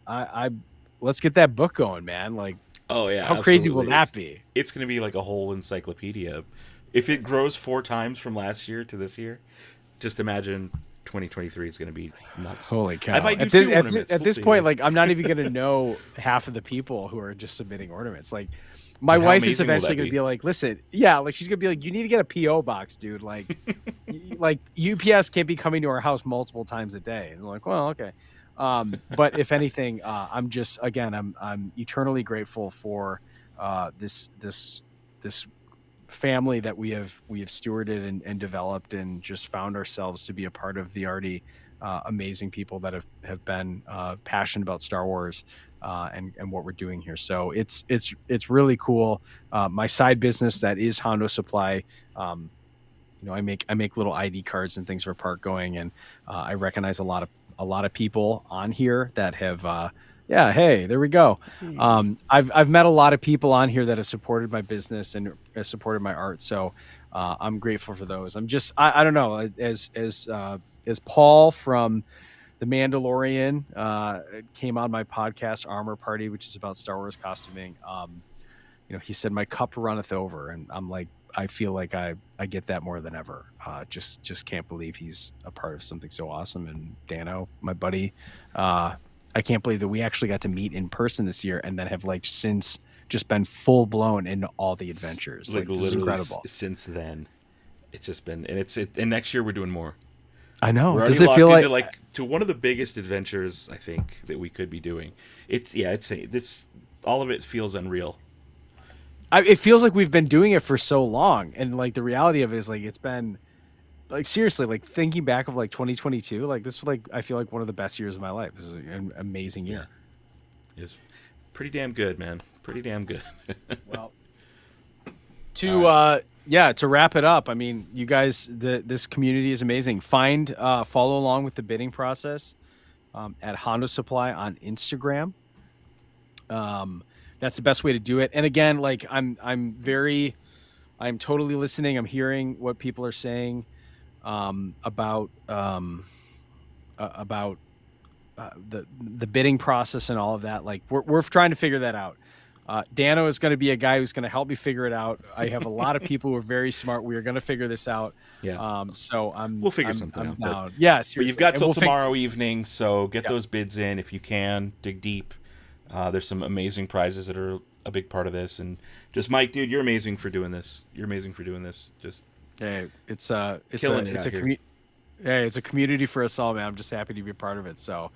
let's get that book going, man. Like, oh yeah, how crazy will absolutely. that be? It's going to be like a whole encyclopedia. If it grows 4 times from last year to this year, just imagine 2023 is going to be nuts. Holy cow! I might do At this, few at, ornaments. at We'll this see. point, like, I'm not even going to know half of the people who are just submitting ornaments. Like, my Dude, how wife is amazing will eventually that going to be? be like, listen, yeah, like she's going to be like, you need to get a PO box, dude. Like, like UPS can't be coming to our house multiple times a day. And I'm like, well, okay. But if anything, I'm just, again, I'm eternally grateful for this family that we have stewarded and developed, and just found ourselves to be a part of the already amazing people that have been passionate about Star Wars and what we're doing here. So it's really cool. My side business, that is Hondo Supply. I make little ID cards and things for park going, and I recognize a lot of people on here that have Yeah, hey, there we go. I've met a lot of people on here that have supported my business and supported my art, so I'm grateful for those. I don't know, as Paul from the Mandalorian came on my podcast Armor Party, which is about Star Wars costuming. He said my cup runneth over, and I'm like, I feel like I get that more than ever. Just can't believe he's a part of something so awesome. And Dano, my buddy, I can't believe that we actually got to meet in person this year, and then have like since just been full blown into all the adventures. Like this is incredible. Since then, it's just been, and next year we're doing more. I know. We're Does already it feel locked like into to one of the biggest adventures I think that we could be doing? It's all of it feels unreal. it feels like we've been doing it for so long, and like the reality of it is like it's been like seriously, like thinking back of like 2022, like this was like I feel like one of the best years of my life. This is an amazing year. It's pretty damn good, man. Pretty damn good. Well, to wrap it up, I mean, you guys, this community is amazing. Follow along with the bidding process at Hondo Supply on Instagram. That's the best way to do it. And again, like I'm totally listening. I'm hearing what people are saying about the bidding process and all of that. Like we're trying to figure that out. Dano is going to be a guy who's going to help me figure it out. I have a lot of people who are very smart. We are going to figure this out. Yeah. So we'll figure something out. Down. Yeah, seriously. But you've got till tomorrow evening, so get those bids in if you can. Dig deep. There's some amazing prizes that are a big part of this, and just Mike, dude, you're amazing for doing this. Just it's a community for us all, man. I'm just happy to be a part of it. So,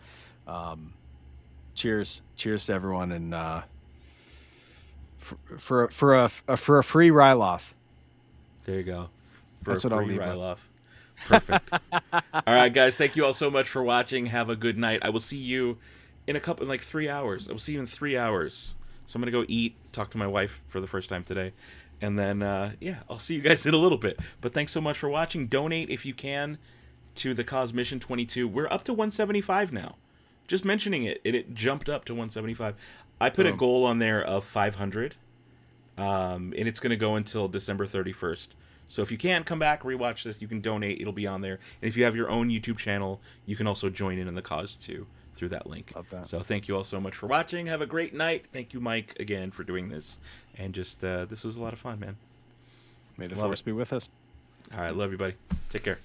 cheers to everyone, and for a free Ryloth. There you go. That's what I'll leave Ryloth. Perfect. All right, guys. Thank you all so much for watching. Have a good night. I will see you in 3 hours. I will see you in 3 hours. So I'm gonna go eat, talk to my wife for the first time today, and then I'll see you guys in a little bit. But thanks so much for watching. Donate if you can to the Cause Mission 22. We're up to 175 now. Just mentioning it, it jumped up to 175. I put a goal on there of 500, and it's going to go until December 31st. So if you can, come back, rewatch this. You can donate. It'll be on there. And if you have your own YouTube channel, you can also join in the cause too through that link. Love that. So thank you all so much for watching. Have a great night. Thank you, Mike, again for doing this. And just this was a lot of fun, man. May the force be with us. All right, love you, buddy. Take care.